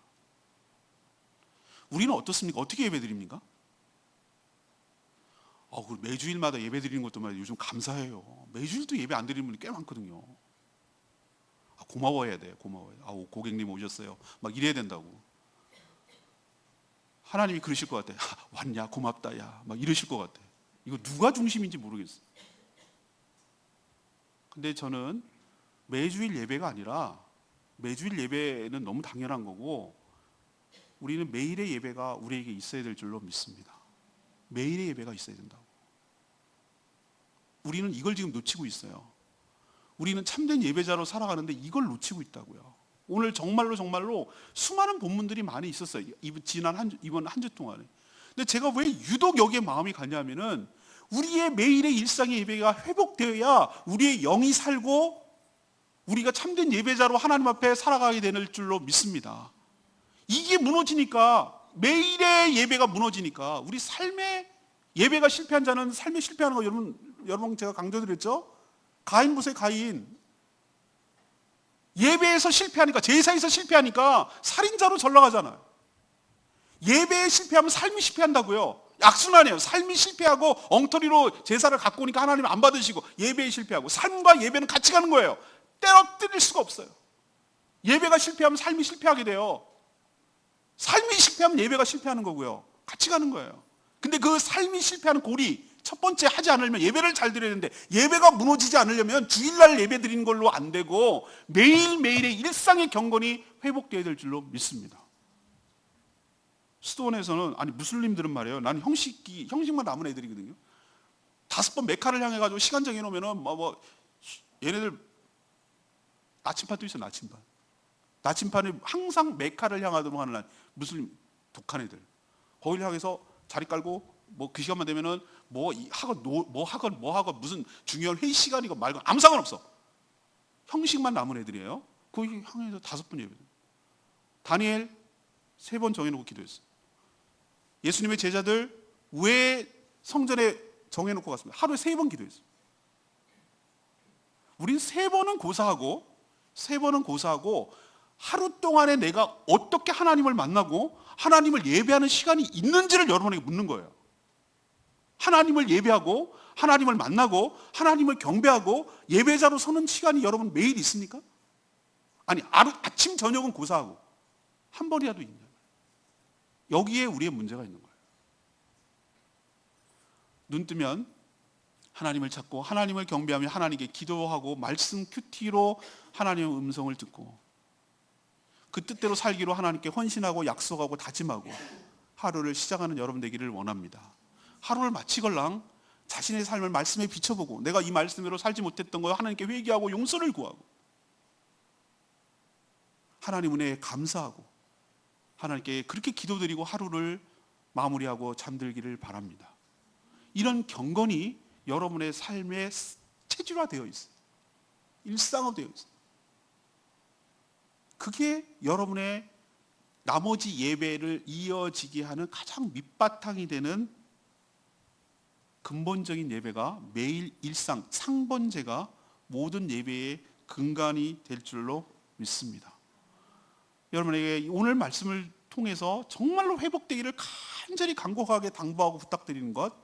Speaker 1: 우리는 어떻습니까? 어떻게 예배 드립니까? 매주일마다 예배 드리는 것도 말이야, 요즘 감사해요. 매주일도 예배 안 드리는 분이 꽤 많거든요. 고마워해야 돼, 고마워해야 돼. 고객님 오셨어요. 막 이래야 된다고. 하나님이 그러실 것 같아. 왔냐, 고맙다, 야. 막 이러실 것 같아. 이거 누가 중심인지 모르겠어. 근데 저는 매주일 예배가 아니라, 매주일 예배는 너무 당연한 거고, 우리는 매일의 예배가 우리에게 있어야 될 줄로 믿습니다. 매일의 예배가 있어야 된다고. 우리는 이걸 지금 놓치고 있어요. 우리는 참된 예배자로 살아가는데 이걸 놓치고 있다고요. 오늘 정말로 수많은 본문들이 많이 있었어요. 이번 한 주 동안에. 근데 제가 왜 유독 여기에 마음이 가냐면은 우리의 매일의 일상의 예배가 회복되어야 우리의 영이 살고 우리가 참된 예배자로 하나님 앞에 살아가게 될 줄로 믿습니다. 이게 무너지니까, 매일의 예배가 무너지니까 우리 삶의 예배가 실패한 자는 삶에 실패하는 거 여러 번 제가 강조드렸죠. 가인 보세요. 가인 예배에서 실패하니까, 제사에서 실패하니까 살인자로 전락하잖아요. 예배에 실패하면 삶이 실패한다고요. 악순환이에요. 삶이 실패하고 엉터리로 제사를 갖고 오니까 하나님 안 받으시고, 예배에 실패하고, 삶과 예배는 같이 가는 거예요. 때려뜨릴 수가 없어요. 예배가 실패하면 삶이 실패하게 돼요. 삶이 실패하면 예배가 실패하는 거고요. 같이 가는 거예요. 근데 그 삶이 실패하는 고리, 첫 번째 하지 않으려면, 예배를 잘 드려야 되는데 예배가 무너지지 않으려면 주일날 예배 드리는 걸로 안 되고 매일매일의 일상의 경건이 회복되어야 될 줄로 믿습니다. 수도원에서는, 무슬림들은 말이에요, 나는 형식만 남은 애들이거든요. 5번 메카를 향해 가지고 시간 정해놓으면은 얘네들 나침반도 있어. 나침반이 항상 메카를 향하도록 하는 무슬림 독한 애들, 거기를 향해서 자리 깔고 그 시간만 되면은 뭐 하건 무슨 중요한 회의 시간이고 말고 아무 상관없어. 형식만 남은 애들이에요. 그 향해서 5번 예배. 다니엘 3번 정해놓고 기도했어요. 예수님의 제자들 왜 성전에 정해놓고 갔습니다. 하루에 3번 기도했어요. 우린 3번은 고사하고 하루 동안에 내가 어떻게 하나님을 만나고 하나님을 예배하는 시간이 있는지를 여러분에게 묻는 거예요. 하나님을 예배하고 하나님을 만나고 하나님을 경배하고 예배자로 서는 시간이 여러분 매일 있습니까? 아니, 아침 저녁은 고사하고 한 번이라도 있냐? 여기에 우리의 문제가 있는 거예요. 눈 뜨면 하나님을 찾고 하나님을 경배하며 하나님께 기도하고 말씀 큐티로 하나님의 음성을 듣고 그 뜻대로 살기로 하나님께 헌신하고 약속하고 다짐하고 하루를 시작하는 여러분 되기를 원합니다. 하루를 마치걸랑 자신의 삶을 말씀에 비춰보고 내가 이 말씀대로 살지 못했던 거 하나님께 회개하고 용서를 구하고 하나님 은혜에 감사하고 하나님께 그렇게 기도드리고 하루를 마무리하고 잠들기를 바랍니다. 이런 경건이 여러분의 삶에 체질화되어 있어요. 일상화되어 있어요. 그게 여러분의 나머지 예배를 이어지게 하는 가장 밑바탕이 되는 근본적인 예배가 매일 일상, 상번제가 모든 예배의 근간이 될 줄로 믿습니다. 여러분에게 오늘 말씀을 통해서 정말로 회복되기를 간절히 간곡하게 당부하고 부탁드리는 것,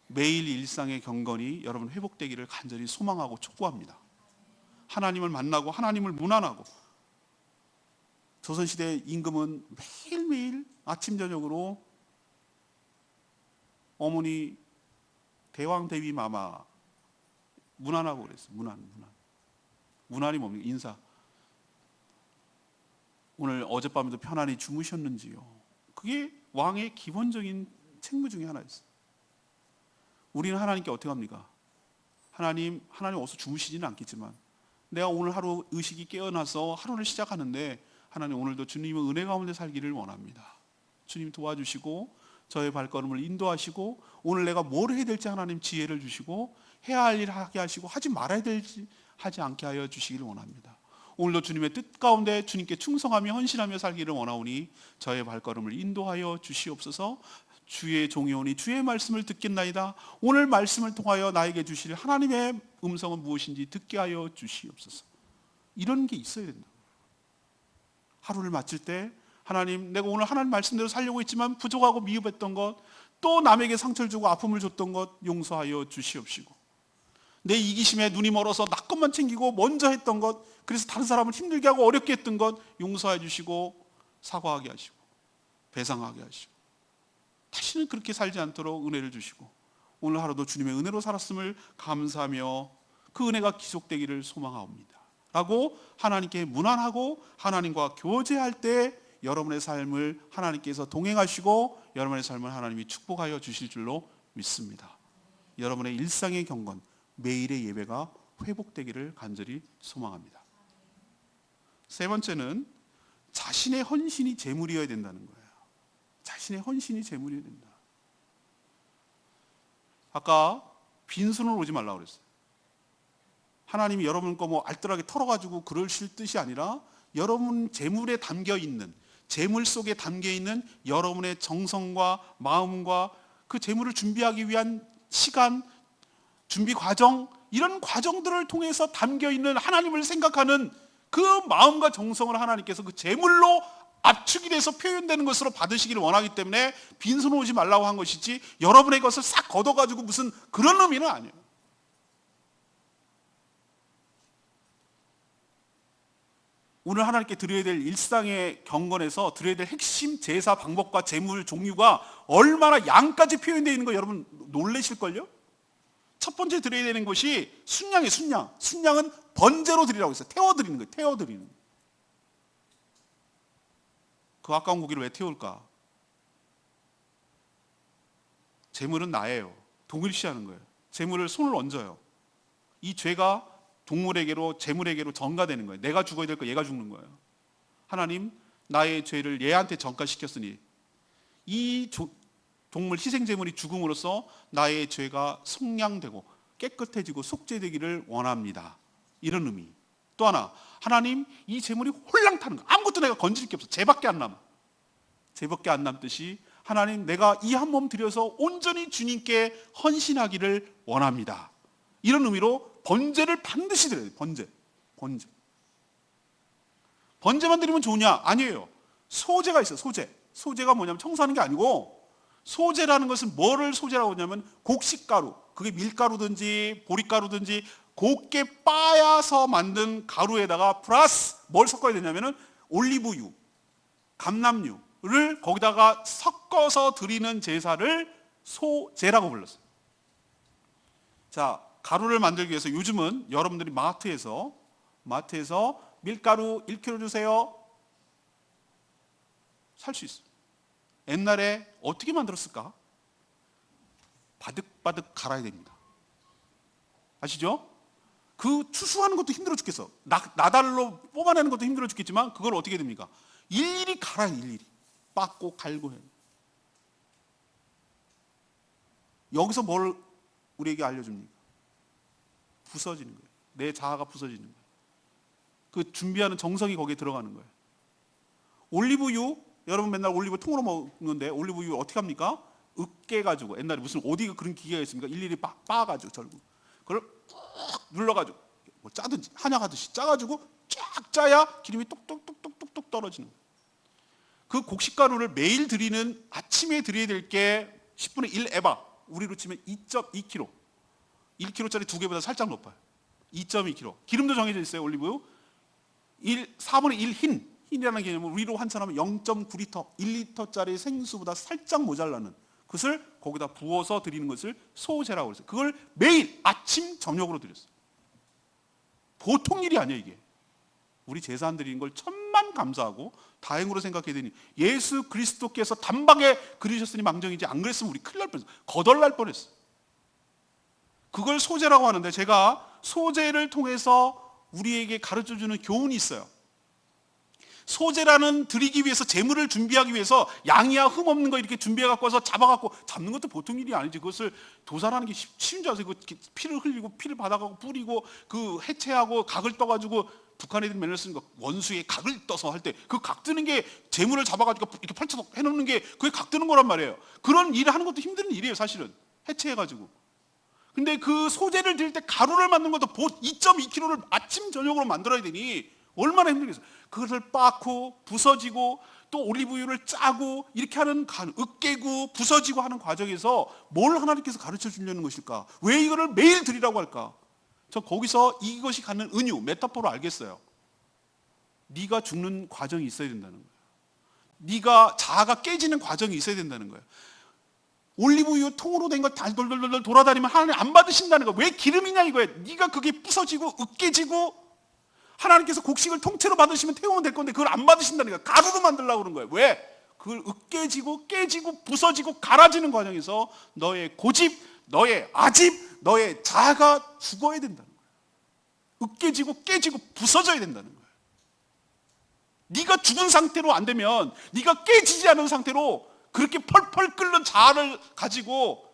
Speaker 1: 매일 일상의 경건이 여러분 회복되기를 간절히 소망하고 촉구합니다. 하나님을 만나고 하나님을 문안하고 조선시대 임금은 매일매일 아침 저녁으로 어머니 대왕 대비 마마 문안하고 그랬어요. 문안이 뭡니까? 인사. 오늘 어젯밤에도 편안히 주무셨는지요? 그게 왕의 기본적인 책무 중에 하나였어요. 우리는 하나님께 어떻게 합니까? 하나님 어서 주무시지는 않겠지만 내가 오늘 하루 의식이 깨어나서 하루를 시작하는데 하나님 오늘도 주님의 은혜 가운데 살기를 원합니다. 주님 도와주시고 저의 발걸음을 인도하시고 오늘 내가 뭘 해야 될지 하나님 지혜를 주시고 해야 할 일을 하게 하시고 하지 말아야 될지 하지 않게 하여 주시기를 원합니다. 오늘도 주님의 뜻 가운데 주님께 충성하며 헌신하며 살기를 원하오니 저의 발걸음을 인도하여 주시옵소서. 주의 종이오니 주의 말씀을 듣겠나이다. 오늘 말씀을 통하여 나에게 주실 하나님의 음성은 무엇인지 듣게 하여 주시옵소서. 이런 게 있어야 된다. 하루를 마칠 때 하나님, 내가 오늘 하나님 말씀대로 살려고 했지만 부족하고 미흡했던 것, 또 남에게 상처를 주고 아픔을 줬던 것 용서하여 주시옵시고, 내 이기심에 눈이 멀어서 나 것만 챙기고 먼저 했던 것, 그래서 다른 사람을 힘들게 하고 어렵게 했던 것 용서해 주시고 사과하게 하시고 배상하게 하시고 다시는 그렇게 살지 않도록 은혜를 주시고 오늘 하루도 주님의 은혜로 살았음을 감사하며 그 은혜가 지속되기를 소망하옵니다 라고 하나님께 문안하고 하나님과 교제할 때 여러분의 삶을 하나님께서 동행하시고 여러분의 삶을 하나님이 축복하여 주실 줄로 믿습니다. 여러분의 일상의 경건, 매일의 예배가 회복되기를 간절히 소망합니다. 세 번째는 자신의 헌신이 제물이어야 된다는 거예요. 자신의 헌신이 제물이어야 된다. 아까 빈손으로 오지 말라고 그랬어요. 하나님이 여러분 거 뭐 알뜰하게 털어가지고 그러실 뜻이 아니라 여러분 제물에 담겨있는, 제물 속에 담겨있는 여러분의 정성과 마음과 그 제물을 준비하기 위한 시간, 준비 과정, 이런 과정들을 통해서 담겨있는 하나님을 생각하는 그 마음과 정성을 하나님께서 그 제물로 압축이 돼서 표현되는 것으로 받으시기를 원하기 때문에 빈손 오지 말라고 한 것이지 여러분의 것을 싹 걷어가지고 무슨 그런 의미는 아니에요. 오늘 하나님께 드려야 될 일상의 경건에서 드려야 될 핵심 제사 방법과 제물 종류가 얼마나 양까지 표현되어 있는 거 여러분 놀라실걸요? 첫 번째 드려야 되는 것이 순양이에요. 순양은 번제로 드리라고 했어요. 태워드리는 거예요. 태워드리는 거예요. 그 아까운 고기를 왜 태울까? 제물은 나예요. 동일시하는 거예요. 제물을 손을 얹어요. 이 죄가 동물에게로 제물에게로 전가되는 거예요. 내가 죽어야 될 거 얘가 죽는 거예요. 하나님, 나의 죄를 얘한테 전가시켰으니 이 동물 희생 제물이 죽음으로써 나의 죄가 속량되고 깨끗해지고 속죄되기를 원합니다. 이런 의미. 또 하나, 하나님 이 제물이 홀랑 타는 거, 아무것도 내가 건질 게 없어. 죄밖에 안 남아. 죄밖에 안 남듯이 하나님 내가 이 한 몸 들여서 온전히 주님께 헌신하기를 원합니다. 이런 의미로 번제를 반드시 드려야 돼요. 번제만 드리면 좋으냐? 아니에요. 소제가 있어요. 소제가 뭐냐면 청소하는 게 아니고, 소제라는 것은 뭐를 소제라고 하냐면 곡식가루, 그게 밀가루든지 보리가루든지 곱게 빻아서 만든 가루에다가 플러스 뭘 섞어야 되냐면은 올리브유, 감람유를 거기다가 섞어서 드리는 제사를 소제라고 불렀어요. 자, 가루를 만들기 위해서 요즘은 여러분들이 마트에서 밀가루 1kg 주세요. 살 수 있어요. 옛날에 어떻게 만들었을까? 바득바득 갈아야 됩니다. 아시죠? 그 추수하는 것도 힘들어 죽겠어. 나달로 뽑아내는 것도 힘들어 죽겠지만 그걸 어떻게 됩니까? 일일이 갈아요. 일일이 빻고 갈고 해요. 여기서 뭘 우리에게 알려줍니까? 부서지는 거예요. 내 자아가 부서지는 거예요. 그 준비하는 정성이 거기에 들어가는 거예요. 올리브유, 여러분 맨날 올리브 통으로 먹는데 올리브유 어떻게 합니까? 으깨가지고, 옛날에 무슨 어디 그런 기계가 있습니까? 일일이 빻아가지고 절구 그걸 푹 눌러가지고 뭐 짜든지 한약하듯이 짜가지고 쫙 짜야 기름이 똑똑똑똑똑 떨어지는 거예요. 그 곡식가루를 매일 드리는, 아침에 드려야 될 게 10분의 1 에바, 우리로 치면 2.2kg, 1kg짜리 2개보다 살짝 높아요. 2.2kg. 기름도 정해져 있어요. 올리브유 4분의 1 흰이라는 개념은 우리로 환산하면 0.9리터, 1리터짜리 생수보다 살짝 모자라는 그것을 거기다 부어서 드리는 것을 소제라고 그랬어요. 그걸 매일 아침 저녁으로 드렸어요. 보통 일이 아니에요. 이게 우리 제사 드리는 걸 천만 감사하고 다행으로 생각해야 되니, 예수 그리스도께서 단박에 그리셨으니 망정이지, 안 그랬으면 우리 큰일 날 뻔했어요. 거덜날 뻔했어요. 그걸 소제라고 하는데, 제가 소제를 통해서 우리에게 가르쳐주는 교훈이 있어요. 소제라는 드리기 위해서, 제물을 준비하기 위해서 양이야 흠 없는 거 이렇게 준비해 갖고 와서 잡아갖고, 잡는 것도 보통 일이 아니지. 그것을 도살하는 게 쉬운 줄 아세요? 피를 흘리고 피를 받아가고 뿌리고 그 해체하고 각을 떠가지고, 북한 애들이 맨날 쓰는 거 원수의 각을 떠서 할 때 그 각 뜨는 게, 제물을 잡아가지고 이렇게 펼쳐서 해놓는 게 그게 각 뜨는 거란 말이에요. 그런 일을 하는 것도 힘든 일이에요. 사실은 해체해가지고. 근데 그 소제를 드릴 때 가루를 만드는 것도 2.2kg를 아침 저녁으로 만들어야 되니 얼마나 힘들겠어요. 그것을 빻고 부서지고 또 올리브유를 짜고 이렇게 하는, 으깨고 부서지고 하는 과정에서 뭘 하나님께서 가르쳐 주려는 것일까? 왜 이거를 매일 드리라고 할까? 저 거기서 이것이 갖는 은유, 메타포로 알겠어요. 네가 죽는 과정이 있어야 된다는 거예요. 네가 자아가 깨지는 과정이 있어야 된다는 거예요. 올리브유 통으로 된 거 돌돌돌돌 돌아다니면 하나님 안 받으신다는 거예요. 왜 기름이냐 이거예요. 네가 그게 부서지고 으깨지고, 하나님께서 곡식을 통째로 받으시면 태우면 될 건데 그걸 안 받으신다는 거예요. 가루로 만들려고 그러는 거예요. 왜? 그걸 으깨지고 깨지고 부서지고 갈아지는 과정에서 너의 고집, 너의 아집, 너의 자아가 죽어야 된다는 거예요. 으깨지고 깨지고 부서져야 된다는 거예요. 네가 죽은 상태로 안 되면, 네가 깨지지 않은 상태로 그렇게 펄펄 끓는 자아를 가지고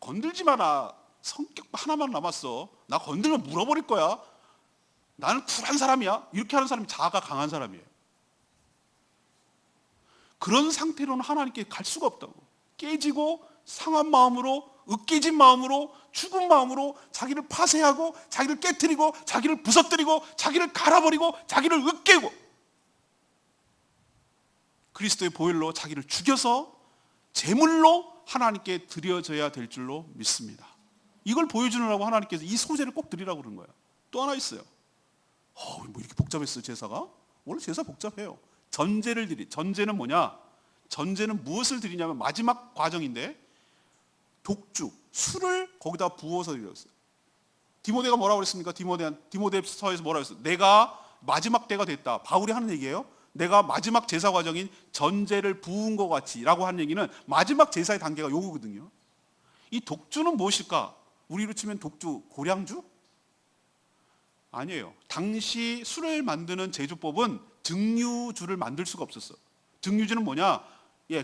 Speaker 1: 건들지 마라. 성격 하나만 남았어. 나 건들면 물어버릴 거야. 나는 쿨한 사람이야. 이렇게 하는 사람이 자아가 강한 사람이에요. 그런 상태로는 하나님께 갈 수가 없다고. 깨지고 상한 마음으로, 으깨진 마음으로, 죽은 마음으로 자기를 파쇄하고 자기를 깨트리고 자기를 부서뜨리고 자기를 갈아버리고 자기를 으깨고 그리스도의 보혈로 자기를 죽여서 제물로 하나님께 드려져야 될 줄로 믿습니다. 이걸 보여주느라고 하나님께서 이 소제를 꼭 드리라고 그러는 거예요. 또 하나 있어요. 뭐 이렇게 복잡했어요, 제사가? 원래 제사 복잡해요. 전제를 전제는 뭐냐? 전제는 무엇을 드리냐면 마지막 과정인데, 독주, 술을 거기다 부어서 드렸어요. 디모데가 뭐라고 그랬습니까? 디모데서에서 뭐라고 했어요? 내가 마지막 때가 됐다. 바울이 하는 얘기예요. 내가 마지막 제사 과정인 전제를 부은 것 같이 라고 하는 얘기는 마지막 제사의 단계가 요거거든요. 이 독주는 무엇일까? 우리로 치면 독주, 고량주? 아니에요. 당시 술을 만드는 제조법은 증류주를 만들 수가 없었어. 증류주는 뭐냐?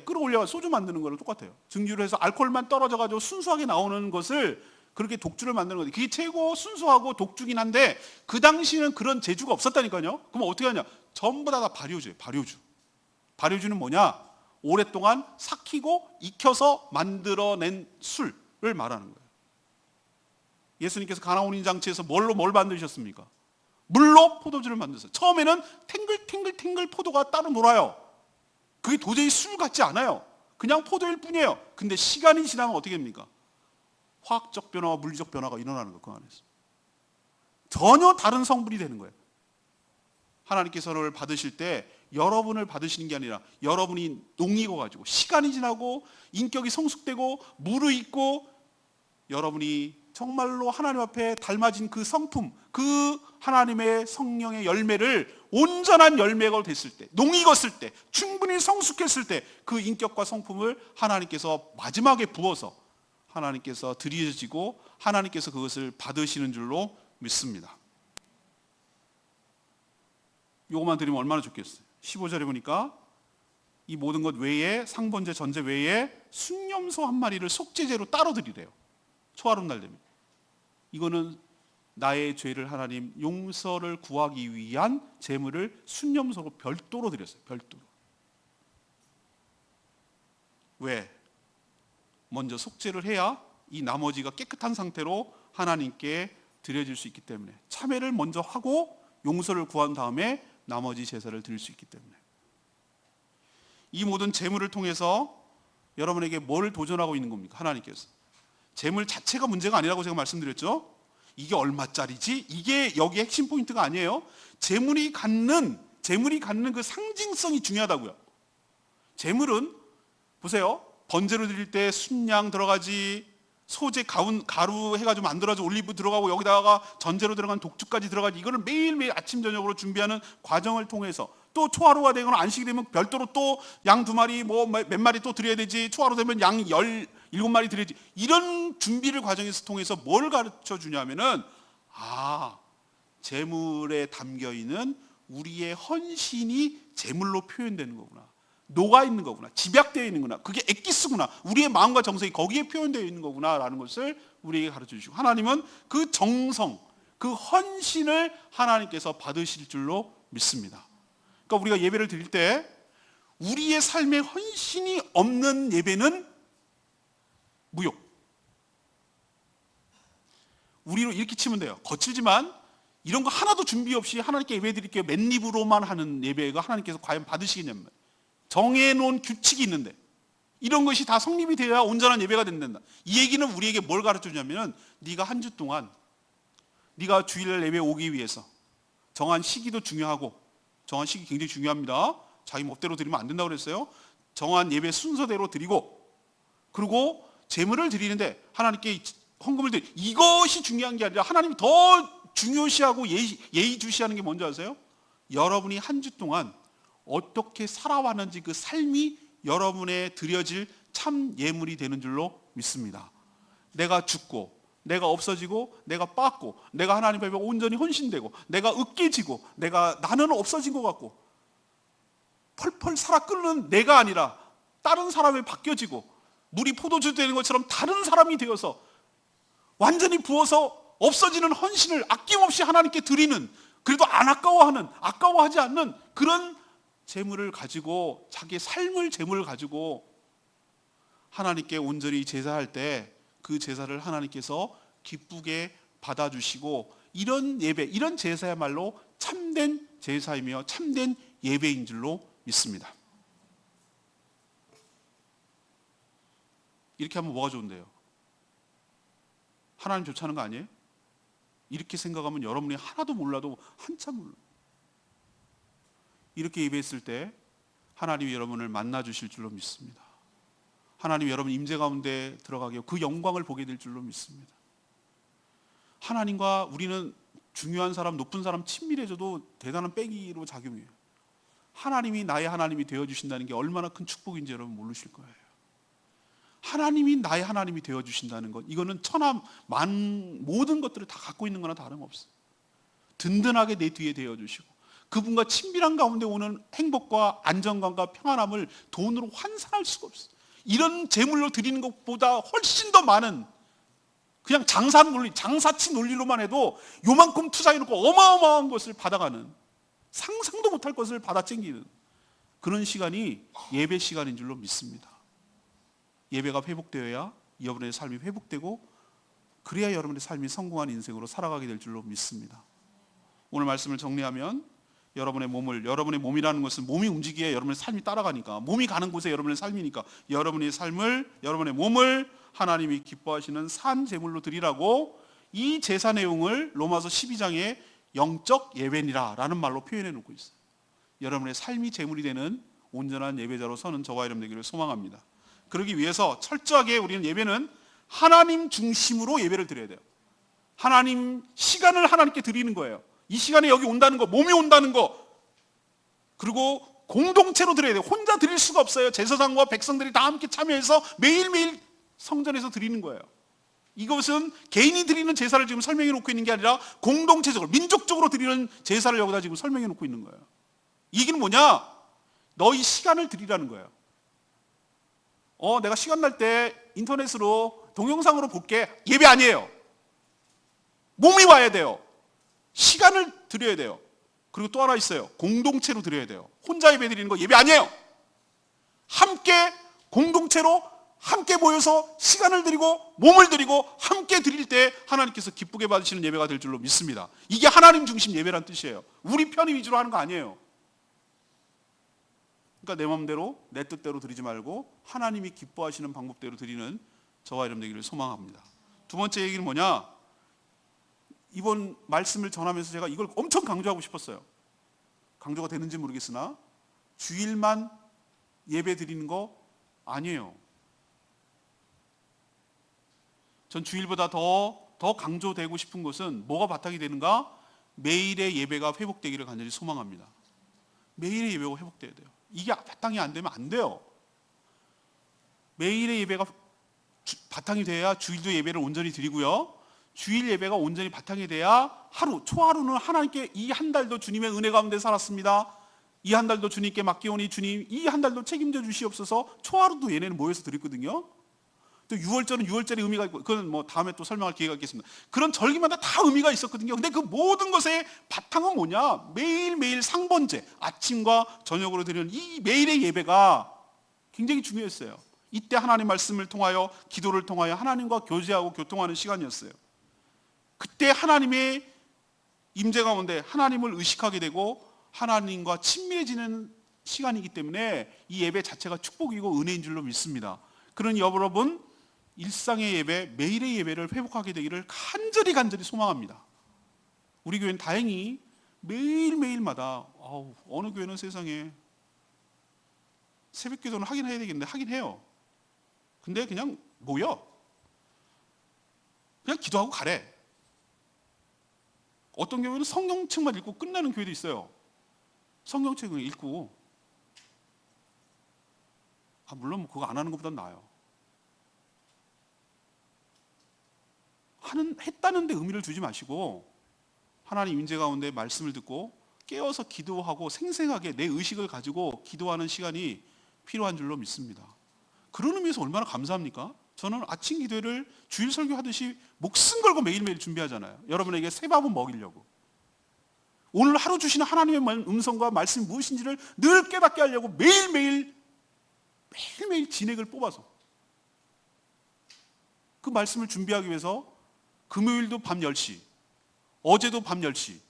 Speaker 1: 끌어올려 소주 만드는 거랑 똑같아요. 증류를 해서 알코올만 떨어져가지고 순수하게 나오는 것을 그렇게 독주를 만드는 거죠. 그게 최고 순수하고 독주긴 한데 그 당시는 그런 재주가 없었다니까요. 그럼 어떻게 하냐? 전부 다 발효주예요. 발효주. 발효주는 뭐냐? 오랫동안 삭히고 익혀서 만들어낸 술을 말하는 거예요. 예수님께서 가나온인 장치에서 뭘 만드셨습니까? 물로 포도주를 만드셨어요. 처음에는 탱글탱글 포도가 따로 놀아요. 그게 도저히 술 같지 않아요. 그냥 포도일 뿐이에요. 근데 시간이 지나면 어떻게 됩니까? 화학적 변화와 물리적 변화가 일어나는 거예요. 그 안에서 전혀 다른 성분이 되는 거예요. 하나님께서를 받으실 때 여러분을 받으시는 게 아니라 여러분이 녹이고 시간이 지나고 인격이 성숙되고 무르익고 여러분이 정말로 하나님 앞에 닮아진 그 성품, 그 하나님의 성령의 열매를 온전한 열매가 됐을 때, 농익었을 때, 충분히 성숙했을 때 그 인격과 성품을 하나님께서 마지막에 부어서 하나님께서 드려지고 하나님께서 그것을 받으시는 줄로 믿습니다. 요것만 드리면 얼마나 좋겠어요. 15절에 보니까 이 모든 것 외에 상번제 전제 외에 순념소 한 마리를 속죄제로 따로 드리래요. 초하룻 날 되면. 이거는 나의 죄를 하나님 용서를 구하기 위한 제물을 순념소로 별도로 드렸어요. 별도로. 왜? 먼저 속죄를 해야 이 나머지가 깨끗한 상태로 하나님께 드려질 수 있기 때문에 참회를 먼저 하고 용서를 구한 다음에 나머지 제사를 드릴 수 있기 때문에 이 모든 제물을 통해서 여러분에게 뭘 도전하고 있는 겁니까? 하나님께서 제물 자체가 문제가 아니라고 제가 말씀드렸죠. 이게 얼마짜리지? 이게 여기에 핵심 포인트가 아니에요. 제물이 갖는 그 상징성이 중요하다고요. 제물은 보세요. 번제로 드릴 때 순양 들어가지, 소재 가루 해가지고 만들어서 올리브 들어가고 여기다가 전제로 들어간 독주까지 들어가지. 이거를 매일매일 아침 저녁으로 준비하는 과정을 통해서 또 초하루가 되거나 안식이 되면 별도로 또 양 2마리 몇 마리 또 드려야 되지. 초하루 되면 양 17마리 드려야지. 이런 준비를 과정에서 통해서 뭘 가르쳐 주냐면은 제물에 담겨 있는 우리의 헌신이 제물로 표현되는 거구나. 녹아 있는 거구나. 집약되어 있는 거구나. 그게 엑기스구나. 우리의 마음과 정성이 거기에 표현되어 있는 거구나라는 것을 우리에게 가르쳐 주시고 하나님은 그 정성, 그 헌신을 하나님께서 받으실 줄로 믿습니다. 그러니까 우리가 예배를 드릴 때 우리의 삶에 헌신이 없는 예배는 무욕. 우리로 이렇게 치면 돼요. 거칠지만 이런 거 하나도 준비 없이 하나님께 예배 드릴게요. 맨입으로만 하는 예배가 하나님께서 과연 받으시겠냐면 정해놓은 규칙이 있는데 이런 것이 다 성립이 되어야 온전한 예배가 된다. 이 얘기는 우리에게 뭘 가르쳐 주냐면 네가 한 주 동안 네가 주일 예배 오기 위해서 정한 시기도 중요하고 정한 시기 굉장히 중요합니다. 자기 멋대로 드리면 안 된다고 그랬어요. 정한 예배 순서대로 드리고 그리고 제물을 드리는데 하나님께 헌금을 드리 이것이 중요한 게 아니라 하나님이 더 중요시하고 예의주시하는 게 뭔지 아세요? 여러분이 한 주 동안 어떻게 살아왔는지 그 삶이 여러분의 드려질 참 예물이 되는 줄로 믿습니다. 내가 죽고 내가 없어지고 내가 빠고 내가 하나님 앞에 온전히 헌신되고 내가 으깨지고 나는 없어진 것 같고 펄펄 살아 끓는 내가 아니라 다른 사람에 바뀌어지고 물이 포도주 되는 것처럼 다른 사람이 되어서 완전히 부어서 없어지는 헌신을 아낌없이 하나님께 드리는 그래도 안 아까워하지 않는 그런 제물을 가지고 자기의 삶을 제물을 가지고 하나님께 온전히 제사할 때 그 제사를 하나님께서 기쁘게 받아주시고 이런 예배, 이런 제사야말로 참된 제사이며 참된 예배인 줄로 믿습니다. 이렇게 하면 뭐가 좋은데요? 하나님 좋지 않은 거 아니에요? 이렇게 생각하면 여러분이 하나도 몰라도 한참 몰라. 이렇게 예배했을 때 하나님이 여러분을 만나 주실 줄로 믿습니다. 하나님이 여러분 임재 가운데 들어가게 그 영광을 보게 될 줄로 믿습니다. 하나님과 우리는 중요한 사람, 높은 사람 친밀해져도 대단한 빼기로 작용해요. 하나님이 나의 하나님이 되어주신다는 게 얼마나 큰 축복인지 여러분 모르실 거예요. 하나님이 나의 하나님이 되어주신다는 것, 이거는 모든 것들을 다 갖고 있는 거나 다름없어요. 든든하게 내 뒤에 되어주시고 그분과 친밀한 가운데 오는 행복과 안정감과 평안함을 돈으로 환산할 수가 없어요. 이런 재물로 드리는 것보다 훨씬 더 많은, 그냥 장사 논리, 장사치 논리로만 해도 요만큼 투자해놓고 어마어마한 것을 받아가는, 상상도 못할 것을 받아 챙기는 그런 시간이 예배 시간인 줄로 믿습니다. 예배가 회복되어야 여러분의 삶이 회복되고, 그래야 여러분의 삶이 성공한 인생으로 살아가게 될 줄로 믿습니다. 오늘 말씀을 정리하면, 여러분의 몸이라는 것은 몸이 움직여야 여러분의 삶이 따라가니까, 몸이 가는 곳에 여러분의 삶이니까, 여러분의 몸을 하나님이 기뻐하시는 산 제물로 드리라고, 이 제사 내용을 로마서 12장에 영적 예배니라 라는 말로 표현해 놓고 있어요. 여러분의 삶이 제물이 되는 온전한 예배자로 서는 저와 여러분 되기를 소망합니다. 그러기 위해서 철저하게 우리는 예배는 하나님 중심으로 예배를 드려야 돼요. 하나님 시간을 하나님께 드리는 거예요. 이 시간에 여기 온다는 거, 몸이 온다는 거, 그리고 공동체로 드려야 돼요. 혼자 드릴 수가 없어요. 제사장과 백성들이 다 함께 참여해서 매일매일 성전에서 드리는 거예요. 이것은 개인이 드리는 제사를 지금 설명해 놓고 있는 게 아니라 공동체적으로, 민족적으로 드리는 제사를 여기다 지금 설명해 놓고 있는 거예요. 이게 뭐냐? 너희 시간을 드리라는 거예요. 내가 시간 날 때 인터넷으로 동영상으로 볼게. 예배 아니에요. 몸이 와야 돼요. 시간을 드려야 돼요. 그리고 또 하나 있어요. 공동체로 드려야 돼요. 혼자 예배 드리는 거 예배 아니에요. 함께 공동체로 함께 모여서 시간을 드리고 몸을 드리고 함께 드릴 때 하나님께서 기쁘게 받으시는 예배가 될 줄로 믿습니다. 이게 하나님 중심 예배란 뜻이에요. 우리 편의 위주로 하는 거 아니에요. 그러니까 내 마음대로 내 뜻대로 드리지 말고 하나님이 기뻐하시는 방법대로 드리는 저와 여러분 되기를 소망합니다. 두 번째 얘기는 뭐냐? 이번 말씀을 전하면서 제가 이걸 엄청 강조하고 싶었어요. 강조가 되는지 모르겠으나 주일만 예배 드리는 거 아니에요. 전 주일보다 더 강조되고 싶은 것은 뭐가 바탕이 되는가? 매일의 예배가 회복되기를 간절히 소망합니다. 매일의 예배가 회복돼야 돼요. 이게 바탕이 안 되면 안 돼요. 매일의 예배가 바탕이 돼야 주일도 예배를 온전히 드리고요. 주일 예배가 온전히 바탕이 돼야 초하루는 하나님께 이 한 달도 주님의 은혜 가운데 살았습니다. 이 한 달도 주님께 맡기오니 주님 이 한 달도 책임져 주시옵소서. 초하루도 얘네는 모여서 드렸거든요. 또 6월절은 6월절의 의미가 있고, 그건 뭐 다음에 또 설명할 기회가 있겠습니다. 그런 절기마다 다 의미가 있었거든요. 근데 그 모든 것의 바탕은 뭐냐? 매일매일 상번제, 아침과 저녁으로 드리는 이 매일의 예배가 굉장히 중요했어요. 이때 하나님 말씀을 통하여, 기도를 통하여 하나님과 교제하고 교통하는 시간이었어요. 그때 하나님의 임재 가운데 하나님을 의식하게 되고 하나님과 친밀해지는 시간이기 때문에 이 예배 자체가 축복이고 은혜인 줄로 믿습니다. 그러니 여러분, 일상의 예배, 매일의 예배를 회복하게 되기를 간절히 소망합니다. 우리 교회는 다행히 매일매일마다, 어느 교회는 세상에 새벽 기도는 하긴 해야 되겠는데 하긴 해요. 근데 그냥 모여. 그냥 기도하고 가래. 어떤 경우에는 성경책만 읽고 끝나는 교회도 있어요. 성경책을 읽고, 물론 그거 안 하는 것보단 나아요. 했다는데 의미를 두지 마시고 하나님 임재 가운데 말씀을 듣고 깨어서 기도하고 생생하게 내 의식을 가지고 기도하는 시간이 필요한 줄로 믿습니다. 그런 의미에서 얼마나 감사합니까? 저는 아침 기도회를 주일 설교하듯이 목숨 걸고 매일매일 준비하잖아요. 여러분에게 새 밥은 먹이려고. 오늘 하루 주시는 하나님의 음성과 말씀이 무엇인지를 늘 깨닫게 하려고 매일매일 진액을 뽑아서 그 말씀을 준비하기 위해서 금요일도 밤 10시, 어제도 밤 10시,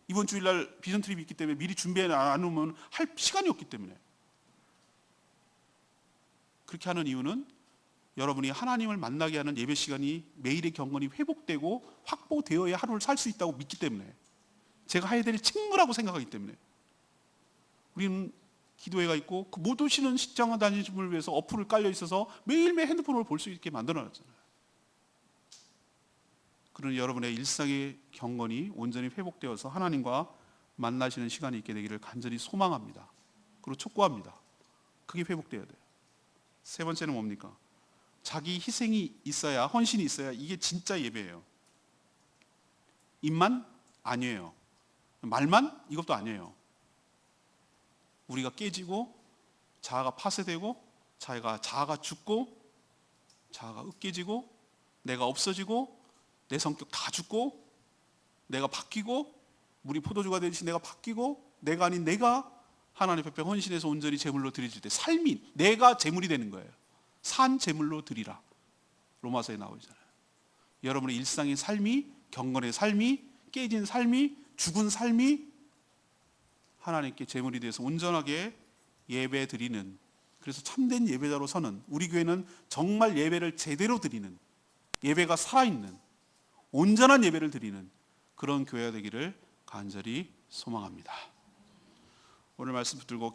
Speaker 1: 이번 주일날 비전 트립이 있기 때문에 미리 준비해 안 오면 할 시간이 없기 때문에. 그렇게 하는 이유는 여러분이 하나님을 만나게 하는 예배 시간이, 매일의 경건이 회복되고 확보되어야 하루를 살 수 있다고 믿기 때문에, 제가 해야 될 책무라고 생각하기 때문에. 우리는 기도회가 있고 그 못 오시는 직장 다니시는 분을 위해서 어플을 깔려 있어서 매일매일 핸드폰으로 볼 수 있게 만들어놨잖아요. 그러니 여러분의 일상의 경건이 온전히 회복되어서 하나님과 만나시는 시간이 있게 되기를 간절히 소망합니다. 그리고 촉구합니다. 그게 회복되어야 돼요. 세 번째는 뭡니까? 자기 희생이 있어야, 헌신이 있어야 이게 진짜 예배예요. 입만 아니에요. 말만 이것도 아니에요. 우리가 깨지고 자아가 파쇄되고 자아가 죽고 자아가 으깨지고 내가 없어지고 내 성격 다 죽고 내가 바뀌고 물이 포도주가 되듯이 내가 바뀌고 내가 아닌 내가 하나님 앞에 헌신해서 온전히 제물로 드려질 때 삶이 내가 제물이 되는 거예요. 산 제물로 드리라. 로마서에 나오잖아요. 여러분의 일상의 삶이, 경건의 삶이, 깨진 삶이, 죽은 삶이 하나님께 제물이 돼서 온전하게 예배 드리는, 그래서 참된 예배자로 서는, 우리 교회는 정말 예배를 제대로 드리는, 예배가 살아있는 온전한 예배를 드리는 그런 교회가 되기를 간절히 소망합니다. 오늘 말씀 붙들고